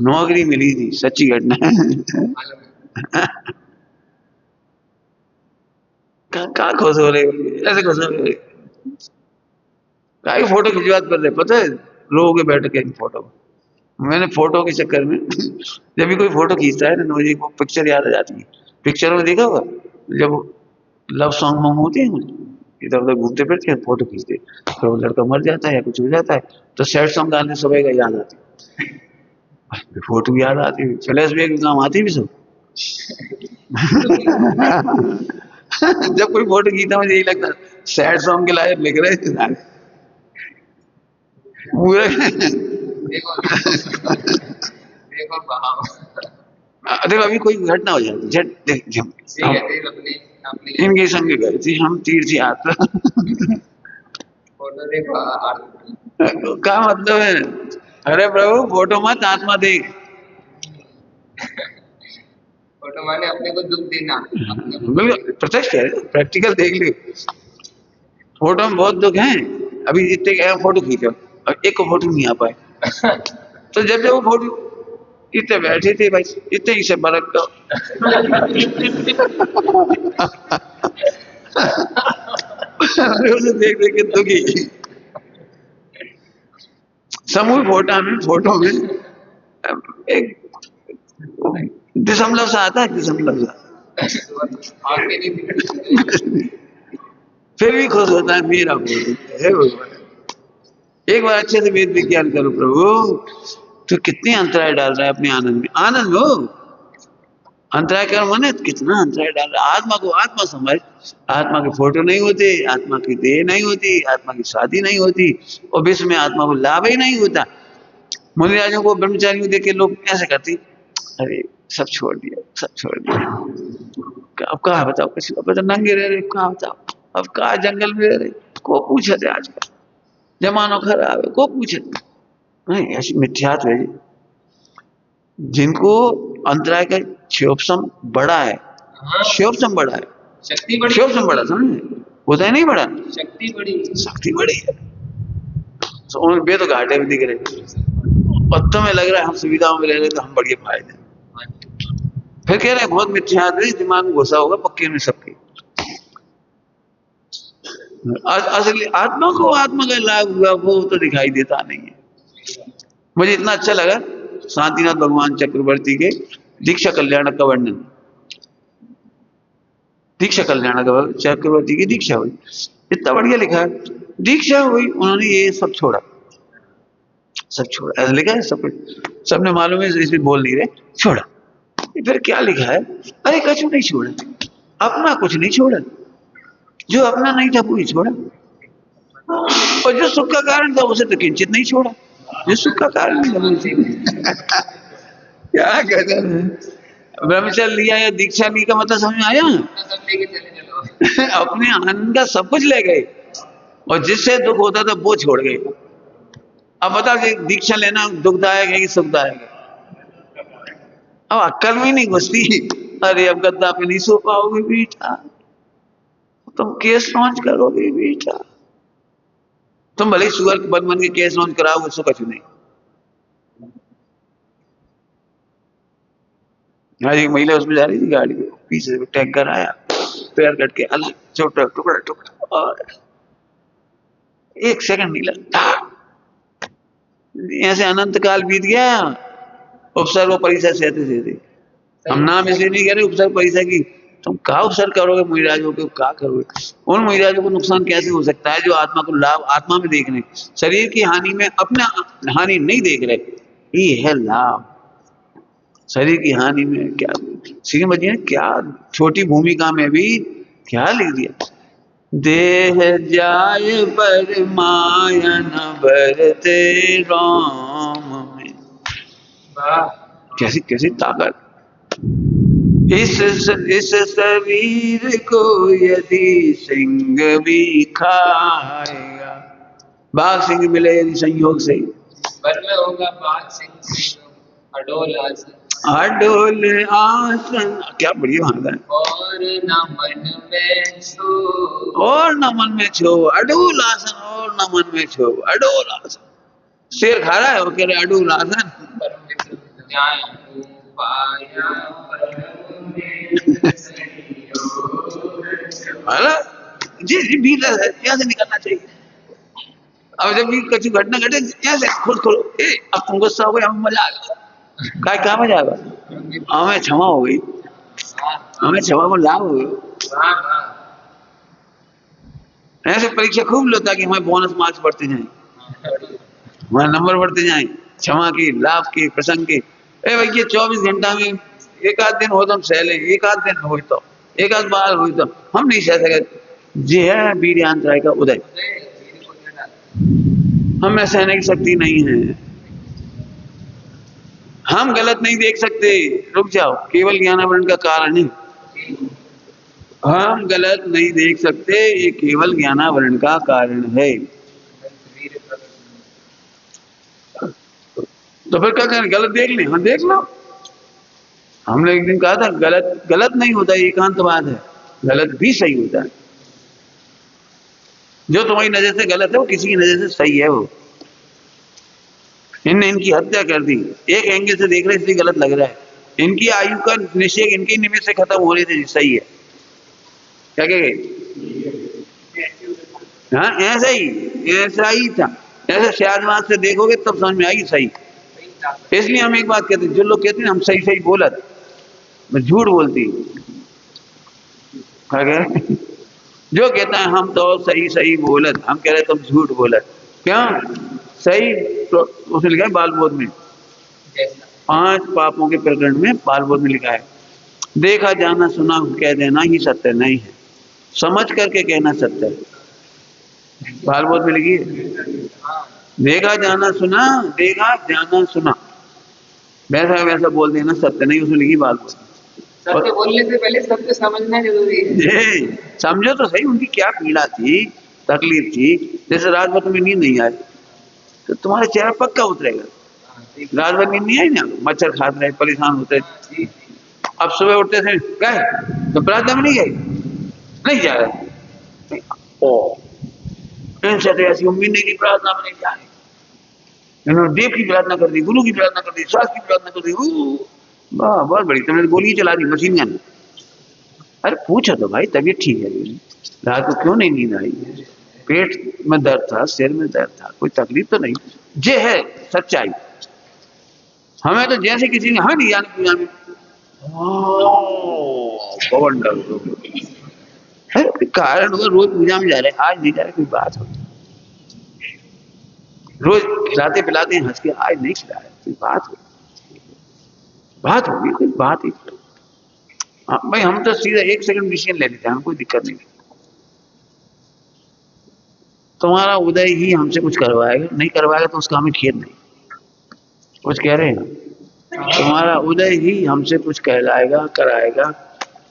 नौकरी मिली थी। सच्ची घटना है। कहाँ खुश हो रहे, ऐसे खुश हो रहे, क्या फोटो खिंचवात कर रहे, पता है लोगों के बैठ के फोटो। मैंने फोटो के चक्कर में जब भी कोई फोटो खींचता है ना, मुझे वो पिक्चर याद आ जाती है। पिक्चर में देखा होगा जब लव सॉन्ग में होते हैं, इधर उधर घूमते फिरते हैं, फोटो खींचते, तो वो लड़का मर जाता है या कुछ हो जाता है तो सैड सॉन्ग गाने सुबह का याद आती, फोटो भी याद आती, फ्लैशबैक भी काम आती भी सब। जब कोई फोटो खींचता मुझे यही लगता सैड सॉन्ग के लायक लिख रहे हैं पूरा। देखो देखो बहाव। अरे अभी कोई घटना हो जाती झट देख हम ठीक है, देख अपने अपने इनके संग गए थे हम तीर्थ यात्रा। फोटो देखो क्या मतलब है, अरे प्रभु फोटो मत आत्मा देख। फोटो माने अपने को दुख देना, अपने को बिल्कुल प्रत्यक्ष है, प्रैक्टिकल देख लो, फोटो में बहुत दुख है। अभी इतने गए फोटो खींचो और एक को फोटो नहीं आ पाए, तो जब जब वो फोटो इतने बैठे थे भाई इतने ही से बरक का उसे देख देख के दुखी। समूह फोटो में एक दशमलव सा आता है, दशमलव सा आगे नहीं दिखती। फिर भी खुश होता है मेरा फोटो है भगवान। एक बार अच्छे से वेद विज्ञान करो प्रभु, तो कितनी अंतराय डाल रहा है अपने आनंद में, आनंद हो अंतराय कर माने कितना अंतराय डाल रहा है। आत्मा को आत्मा समझ, आत्मा के फोटो नहीं होते, आत्मा की देह नहीं होती, आत्मा की शादी नहीं होती और विश्व में आत्मा को लाभ ही नहीं होता। मुनिराजों को ब्रह्मचारी को देख के लोग ऐसे करते, अरे सब छोड़ दिया, सब छोड़ दिया, अब कहा बताओ, कुछ अब तो नंगे रह रहे, कहा बताओ, अब कहा जंगल में रह रहे, को पूछे थे आजकल जमानो खराब है, को पूछे नहीं, ऐसी मिथ्यात्व है जिनको अंतराय का क्षोभसम बड़ा है, क्षोभसम बड़ा है, शक्ति बड़ी, क्षोभसम बड़ा समझे, होता है नहीं बड़ा, शक्ति बड़ी, शक्ति बड़ी है, तो उन बे तो घाटे भी दिख रहे, और तुम्हें लग रहा है हम सुविधाओं में रह रहे तो हम बढ़िया फायदे, फिर कह रहे हैं बहुत मिथ्यात्व है, दिमाग में घुसा होगा पक्के में सबके। असली आत्मा को आत्मा का लाभ हुआ वो तो दिखाई देता नहीं है। मुझे इतना अच्छा लगा शांतिनाथ भगवान चक्रवर्ती के दीक्षा कल्याण का वर्णन, दीक्षा कल्याण का चक्रवर्ती की दीक्षा हुई, इतना बढ़िया लिखा है, दीक्षा हुई उन्होंने ये सब छोड़ा, सब छोड़ा ऐसा लिखा है, सब सबने मालूम है इसमें बोल नहीं रहे, छोड़ा। फिर क्या लिखा है, अरे कछु नहीं छोड़ा, अपना कुछ नहीं छोड़ा, जो अपना नहीं था वो ही छोड़ा, और जो सुख का कारण था उसे तो किंचित नहीं छोड़ा, जो सुख का कारण नहीं था उसे क्या कहते हैं, ब्रह्मचर्य लिया या दीक्षा ली का मतलब समझ में आया, सब लेके चले चलो। अपने आनंद का सब कुछ ले गए और जिससे दुख होता था वो छोड़ गए। अब बताओ कि दीक्षा लेना दुखदायक है कि सुखदायक है, अब अक्कल में नहीं घुसती, अरे अब गद्दा पे नहीं सो पाओगे बेटा, तुम केस लॉन्च करोगे बेटा, तुम भले सुअर बन बन के केस लॉन्च कराओगे उसको कछु नहीं। आज एक महिला उसमें जा रही थी गाड़ी में, पीछे से टैंकर आया, पैर कट के अलग छोटा टुकड़ा टुकड़ा और एक सेकंड नहीं लगता, ऐसे अनंत काल बीत गया। उपसर्ग परिचय सहते सहते, हम नाम इसलिए नहीं कह रहे उपसर्ग परिचय की, तुम क्या उपसर्ग करोगे मुहिराजों को, क्या करोगे, उन मुहिराजों को नुकसान कैसे हो सकता है जो आत्मा को लाभ आत्मा में देख रहे, शरीर की हानि में अपना हानि नहीं देख रहे, ये है लाभ। शरीर की हानि में क्या श्रीमद जी ने क्या छोटी भूमिका में भी क्या लिख दिया, देह जाय पर माया न बरते राम में, कैसी कैसी ताकत, इस शरीर को यदि सिंह भी खाएगा, बाघ सिंह मिले यदि संयोग से, वन में होगा बाघ सिंह अडोल आसन, अडोल आसन, क्या बढ़िया भाषा है, और न मन में छो, और न मन में छो, अडोल आसन और न मन में छो, अडोल आसन, शेर खा रहा है वो कह रहे अडोल आसन, जी जी बीच यहाँ से निकलना चाहिए। अब जब भी कुछ घटना घटे ऐसे खुद खोलो, अब तुम गुस्सा हो गए, हमें मजा आ गया, क्या मजा आएगा, हमें क्षमा हो गई, हमें क्षमा को लाभ हो गया। ऐसे परीक्षा खूब लो ताकि हमारे बोनस मार्क्स बढ़ते जाएं, हमारे नंबर बढ़ते जाएं, क्षमा की, लाभ की, प्रसंग की। ए भैया 24 घंटा में एक आध दिन हो तो हम सह ले, एक आध दिन हो तो, एक आध बार हुई तो हम नहीं सह सके। ये है वीर्यांतराय का उदय, हमें सहने की शक्ति नहीं है। हम गलत नहीं देख सकते, रुक जाओ, केवल ज्ञानावरण का कारण है। हम गलत नहीं देख सकते, ये केवल ज्ञानावरण का कारण है। तो फिर क्या करें, गलत देख लें? हाँ देख लो। हमने एक दिन कहा था गलत गलत नहीं होता, एकांतवाद है, गलत भी सही होता है। जो तुम्हारी नजर से गलत है वो किसी की नजर से सही है। वो इनने इनकी हत्या कर दी, एक एंगल से देख रहे इसलिए गलत लग रहा है। इनकी आयु का निश्चय इनके निमित्त से खत्म हो रही थी, सही है। क्या कह गए? हाँ ऐसा ही था। ऐसे शाहजवान से देखोगे तब समझ में आएगी सही। इसलिए हम एक बात कहते हैं, जो लोग कहते हैं हम सही सही बोलत, मैं झूठ बोलती। क्या कह? जो कहता है हम तो सही सही बोलत, हम कह रहे तुम झूठ बोलत। क्यों सही? तो उसने लिखा है बालबोध में, 5 पापों के प्रकरण में बालबोध में लिखा है, देखा जाना सुना कह देना ही सत्य नहीं है, समझ करके कहना सत्य है। बालबोध में लिखी है, देखा जाना सुना वैसा वैसा बोल देना सत्य नहीं, उसमें लिखी बालबोध। सत्य बोलने से पहले सत्य समझना जरूरी है। समझो तो सही उनकी क्या पीड़ा थी, तकलीफ थी। जैसे रात भर तुम्हें नींद नहीं आई तो तुम्हारा चेहरा पक्का उतरेगा। रात भर नींद नहीं आई ना, मच्छर खाते रहे, परेशान होते। अब सुबह उठते थे गए तो प्रार्थना में नहीं गए, नहीं जा रहे। ओ इनसे तो ऐसी उम्मीद नहीं की प्रार्थना में नहीं जा रहे। इन्होंने देव की प्रार्थना कर दी, गुरु की प्रार्थना कर दी, शास्त्र की प्रार्थना कर दी। वाह बहुत बड़ी, तुमने गोली चला दी, मशीन गन। अरे पूछो तो भाई तबीयत ठीक है, रात को क्यों नहीं नींद आई? पेट में दर्द था, सिर में दर्द था, कोई तकलीफ तो नहीं। ये है सच्चाई। हमें तो जैसे किसी ने हमें नहीं जाने पूजा में पवन डर कारण होगा, रोज पूजा में जा रहे, आज नहीं जा रहे, कोई बात हो, रोज खिलाते पिलाते हंस के, आज नहीं खिला रहे, कोई बात हो, बात होगी, कोई बात ही। हाँ भाई हम तो सीधा 1 सेकंड डिसीजन ले लेते हैं, कोई दिक्कत नहीं। तुम्हारा उदय ही हमसे कुछ करवाएगा, नहीं करवाएगा तो उसका हमें खेद नहीं। कुछ कह रहे हैं, तुम्हारा उदय ही हमसे कुछ कहलाएगा, कराएगा,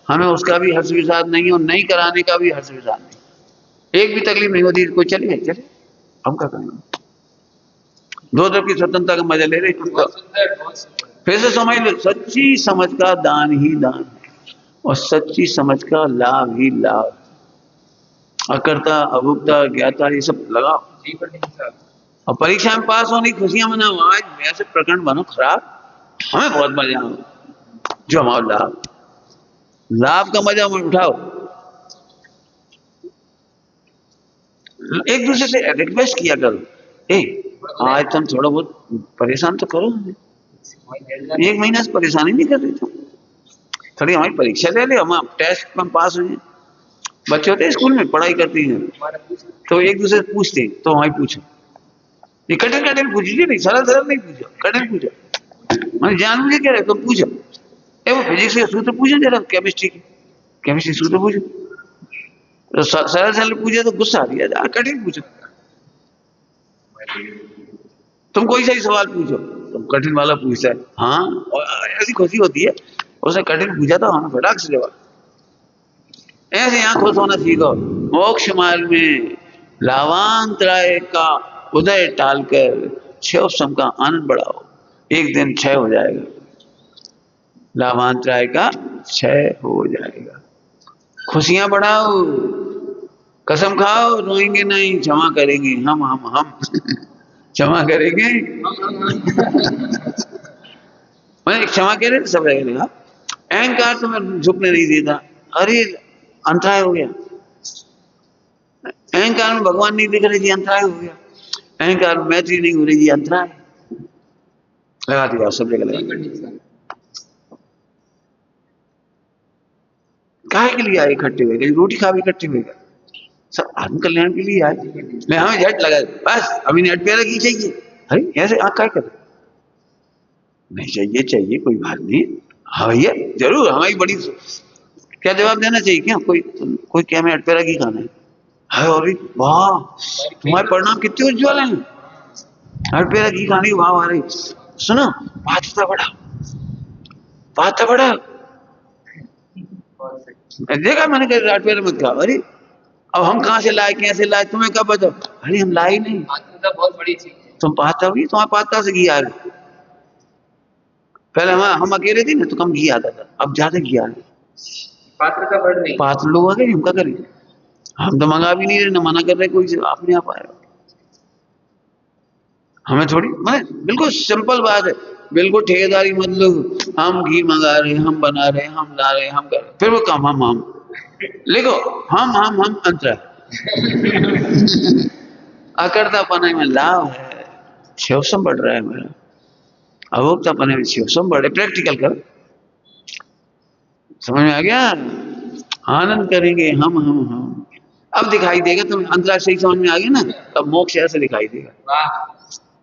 हमें उसका भी हर्ष विषाद नहीं और नहीं कराने का भी हर्ष विषाद नहीं। एक भी तकलीफ नहीं होती, कोई चले चले, हम क्या करेंगे? दो तरफ की स्वतंत्रता का मजा ले रहे। फिर से समझ लो, सच्ची समझ का दान ही दान है और सच्ची समझ का लाभ ही लाभ। अकर्ता अभुक्ता ज्ञाता ये सब लगाओ और परीक्षा में पास होने की खुशियां मनाओ। आज वैसे प्रकरण बनो खराब, हमें बहुत मजा आओ, जो हमारा लाभ, लाभ का मजा हमें उठाओ। एक दूसरे से रिक्वेस्ट किया करो, आज तुम थोड़ा बहुत परेशान तो करो हमें, 1 महीना से परेशानी नहीं कर रहे तुम, थोड़ी हमारी परीक्षा ले ले, हम टेस्ट में पास हो जाए। बच्चे होते हैं स्कूल में पढ़ाई करती हैं तो एक दूसरे से पूछते हैं, तो हमारी पूछो, ये कठिन कठिन पूछिए, नहीं सरल सरल नहीं पूछो, कठिन पूछो। मैं जान मुझे कह रहे तुम पूछो, वो फिजिक्स के सूत्र पूछो जरा, केमिस्ट्री सूत्र पूछो। तो सरल सरल पूछे तो गुस्सा आ गया, कठिन पूछो। तुम कोई सही सवाल पूछो, तुम कठिन वाला पूछता है, हाँ और ऐसी खुशी होती है, उसने कठिन पूछा था, हमें फटाक से जवाब। ऐसे यहाँ खुश होना सीखो। मोक्ष मार्ग में लाभांतराय का उदय टालकर क्षय सम का आनंद बढ़ाओ, एक दिन क्षय हो जाएगा, लाभांतराय का क्षय हो जाएगा। खुशियां बढ़ाओ, कसम खाओ, रोएंगे नहीं, क्षमा करेंगे हम क्षमा करेंगे। मैं क्षमा कह रहे सब रहेगा। अहंकार तो मैं झुकने नहीं देता, अरे अंतराय हो गया, अहंकार में भगवान नहीं दिख रहे जी, अंतराय हो गया। अहंकार में मैत्री नहीं हो रही जी, अंतराय। लगा दिया सब जगह लगा। काहे के लिए आए इकट्ठे हुए, रोटी खा भी इकट्ठे हुए, सब आत्म कल्याण के लिए आए। मैं हमें झट लगा बस अभी नेट पे लगी चाहिए, अरे ऐसे आँख क्या कर, नहीं चाहिए चाहिए कोई बात नहीं, हाँ भैया जरूर, हमारी बड़ी क्या जवाब देना चाहिए, क्या कोई कोई क्या मैं अटपेरा की खाना है, और वाह तुम्हारे परिणाम कितने उज्ज्वल हैं, अटपेरा की खाने की भाव आ रही, सुनो बात था बड़ा देखा मैंने कहा अटपेरा मत खाओ, अरे अब हम कहाँ से लाए कैसे लाए तुम्हें क्या पता, अरे हम लाए नहीं, बहुत बड़ी चीज है। तुम पाता हुई तुम्हारे पाता से घी आ रहा, पहले हम अकेले थे ना तो कम घी आता था, अब ज्यादा घी आ रहा, पात्र का बढ़ नहीं, पात्र लोग आ गए, हम क्या करें, हम तो मंगा भी नहीं रहे ना मना कर रहे, कोई अपने आप आएगा, हमें थोड़ी मतलब बिल्कुल सिंपल बात है, बिल्कुल ठेकेदारी मतलब हम घी मंगा रहे हम बना रहे हम ला रहे हम कर रहे, फिर वो काम हम लिखो हम अंतर अकर्तापना में लाभ है, शिवसम बढ़ रहा है मेरा, अभोक्तापना में शिवसम बढ़े, प्रैक्टिकल कर, समझ में आ गया, आनंद करेंगे हम अब दिखाई देगा तुम्हें, अंतराक्ष सही समझ में आ गया ना, अब मोक्ष ऐसे दिखाई देगा,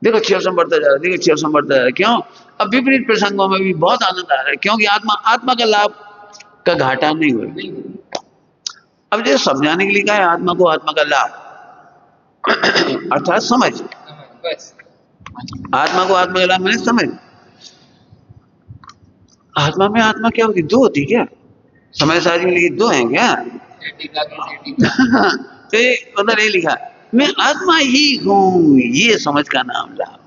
देखो शिवसम बढ़ता जा रहा है, देखो शिवसम बढ़ता जा रहा है, क्यों, अब विपरीत प्रसंगों में भी बहुत आनंद आ रहा है, क्योंकि आत्मा का लाभ का घाटा नहीं हुआ, अब जो समझाने के लिए कहा है आत्मा को आत्मा का लाभ अर्थात समझ, आत्मा को आत्मा का लाभ मैंने समझ, आत्मा में आत्मा क्या होती, दो होती क्या, समय सारी में लिखी दो हैं क्या तो उधर ये लिखा मैं आत्मा ही हूँ, ये समझ का नाम लाभ,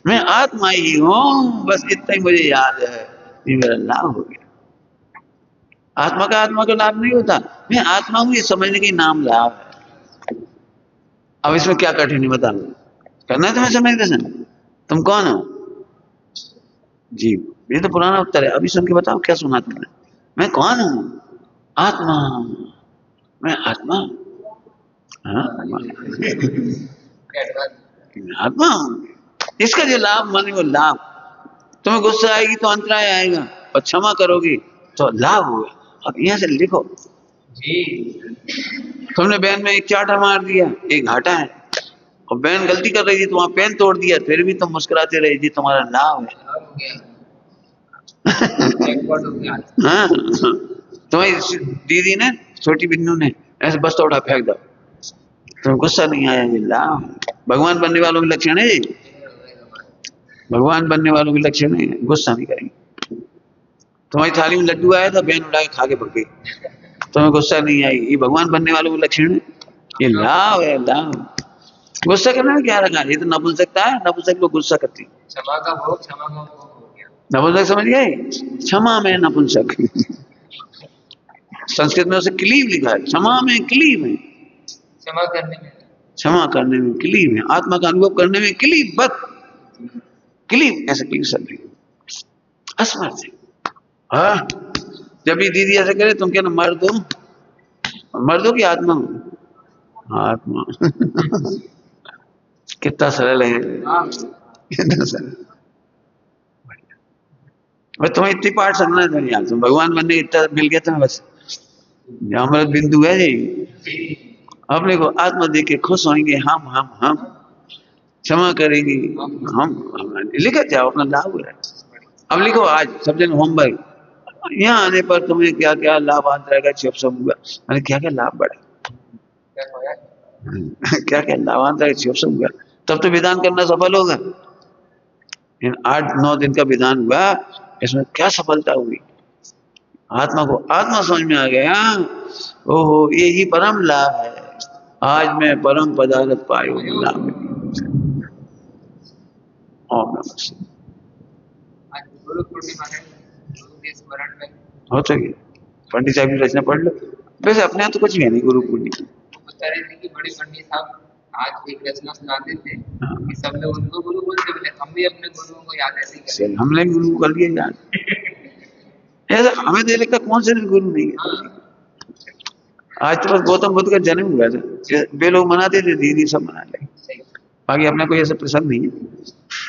मैं आत्मा ही हूँ बस इतना ही मुझे याद है, ये मेरा लाभ हो गया, आत्मा का लाभ नहीं होता, मैं आत्मा हूँ ये समझने के नाम लाभ है। अब इसमें क्या कठिन है बता, करना है तुम्हें समझ दर्शन, तुम कौन हो, जीव, ये तो पुराना उत्तर है, अभी सुन के बताओ क्या सुना तुमने, मैं कौन हूँ, आत्मा, मैं आत्मा, आत्मा हूँ, इसका जो लाभ माने वो लाभ, तुम्हें गुस्सा आएगी तो अंतराय आएगा और क्षमा करोगी तो लाभ होगा, अब यहाँ से लिखो जी, तुमने बहन में एक चाटा मार दिया, एक घाटा है, और बहन गलती कर रही थी तुम्हारा पेन तोड़ दिया, फिर भी तुम मुस्कुराते रहे जी तुम्हारा लाभ है हाँ तुम्हारी दीदी ने छोटी बिन्नू ने ऐसे बस तोड़ा फेंक दो, तुम्हें गुस्सा नहीं आया, ये लाभ, भगवान बनने वालों के लक्षण है, भगवान बनने वालों के लक्षण है, गुस्सा नहीं करेंगे, तुम्हारी थाली में लड्डू आया था बहन उठा के खा के भग गई, तुम्हें गुस्सा नहीं आई, ये भगवान बनने वालों के लक्षण है, ये लाभ है लाभ, गुस्सा करने में क्या रखा, ये तो नपुंसकता है, नपुंसक लोग गुस्सा करते हैं, क्षमा का भोग हो गया, नपुंसक समझ गए, क्षमा में नपुंसक संस्कृत में उसे क्लीव लिखा है, क्षमा में क्लीव है, क्षमा करने में क्लीव है, आत्मा का अनुभव करने में क्लीव, बस क्लीव ऐसे क्लीव सब असमर्थ है, हाँ जब भी दीदी ऐसे करे तुम क्या ना मर दो कि आत्मा आत्मा कितना सरल है, कितना सरल, बस तुम्हें इतनी पाठ समझना है, तुम्हें याद, तुम भगवान बनने इतना मिल गया तुम्हें, बस अमृत बिंदु है जी, अपने को आत्मा देख के खुश होंगे, हम क्षमा करेंगे, हम लिखा जाओ अपना लाभ है, अब लिखो आज सब जन होमवर्क, यहाँ आने पर तुम्हें क्या क्या लाभ आता रहेगा, शिव हुआ, मैंने क्या क्या लाभ बढ़ा क्या क्या लाभ आता है, शिव हुआ, तब तो विधान करना सफल होगा, 8-9 दिन का विधान हुआ, इसमें क्या सफलता हुई, आत्मा को आत्मा समझ में आ गया, ओहो यही परम लाभ है, आज मैं परम पदार्थ पायो लाभ, गुरु पूर्णिमा है, गुरु के स्मरण में हो सके पंडित साहब की रचना पढ़ लो, वैसे अपने यहाँ तो कुछ भी है नहीं गुरु पूर्णिमा, बता रहे थे कि बड़े पंडित साहब आज एक रचना सुनाते थे कि सब लोग उनको गुरु बोलते थे, हम भी अपने गुरुओं को याद ऐसे करें, हमने गुरु कर लिया याद ऐसा, हमें तो लगता कौन से गुरु नहीं है, आज तो बस गौतम बुद्ध का जन्म हुआ था, वे लोग मनाते थे, दीदी सब मना लेंगे, बाकी अपना कोई ऐसा प्रसंग नहीं है,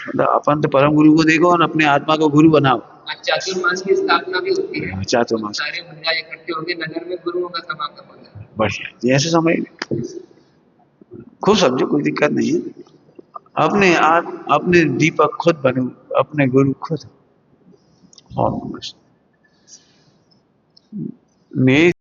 मतलब अपन तो परम गुरु को देखो और अपने आत्मा को गुरु बनाओ, चातुर्मास की स्थापना भी होती है, चातुर्मास सारे मुनिया इकट्ठे होकर नगर में गुरुओं का समागम होता है, बढ़िया जी, ऐसे समझ खूब समझो, कोई दिक्कत नहीं है। अपने आप अपने दीपक खुद बनो, अपने गुरु खुद। और मेरी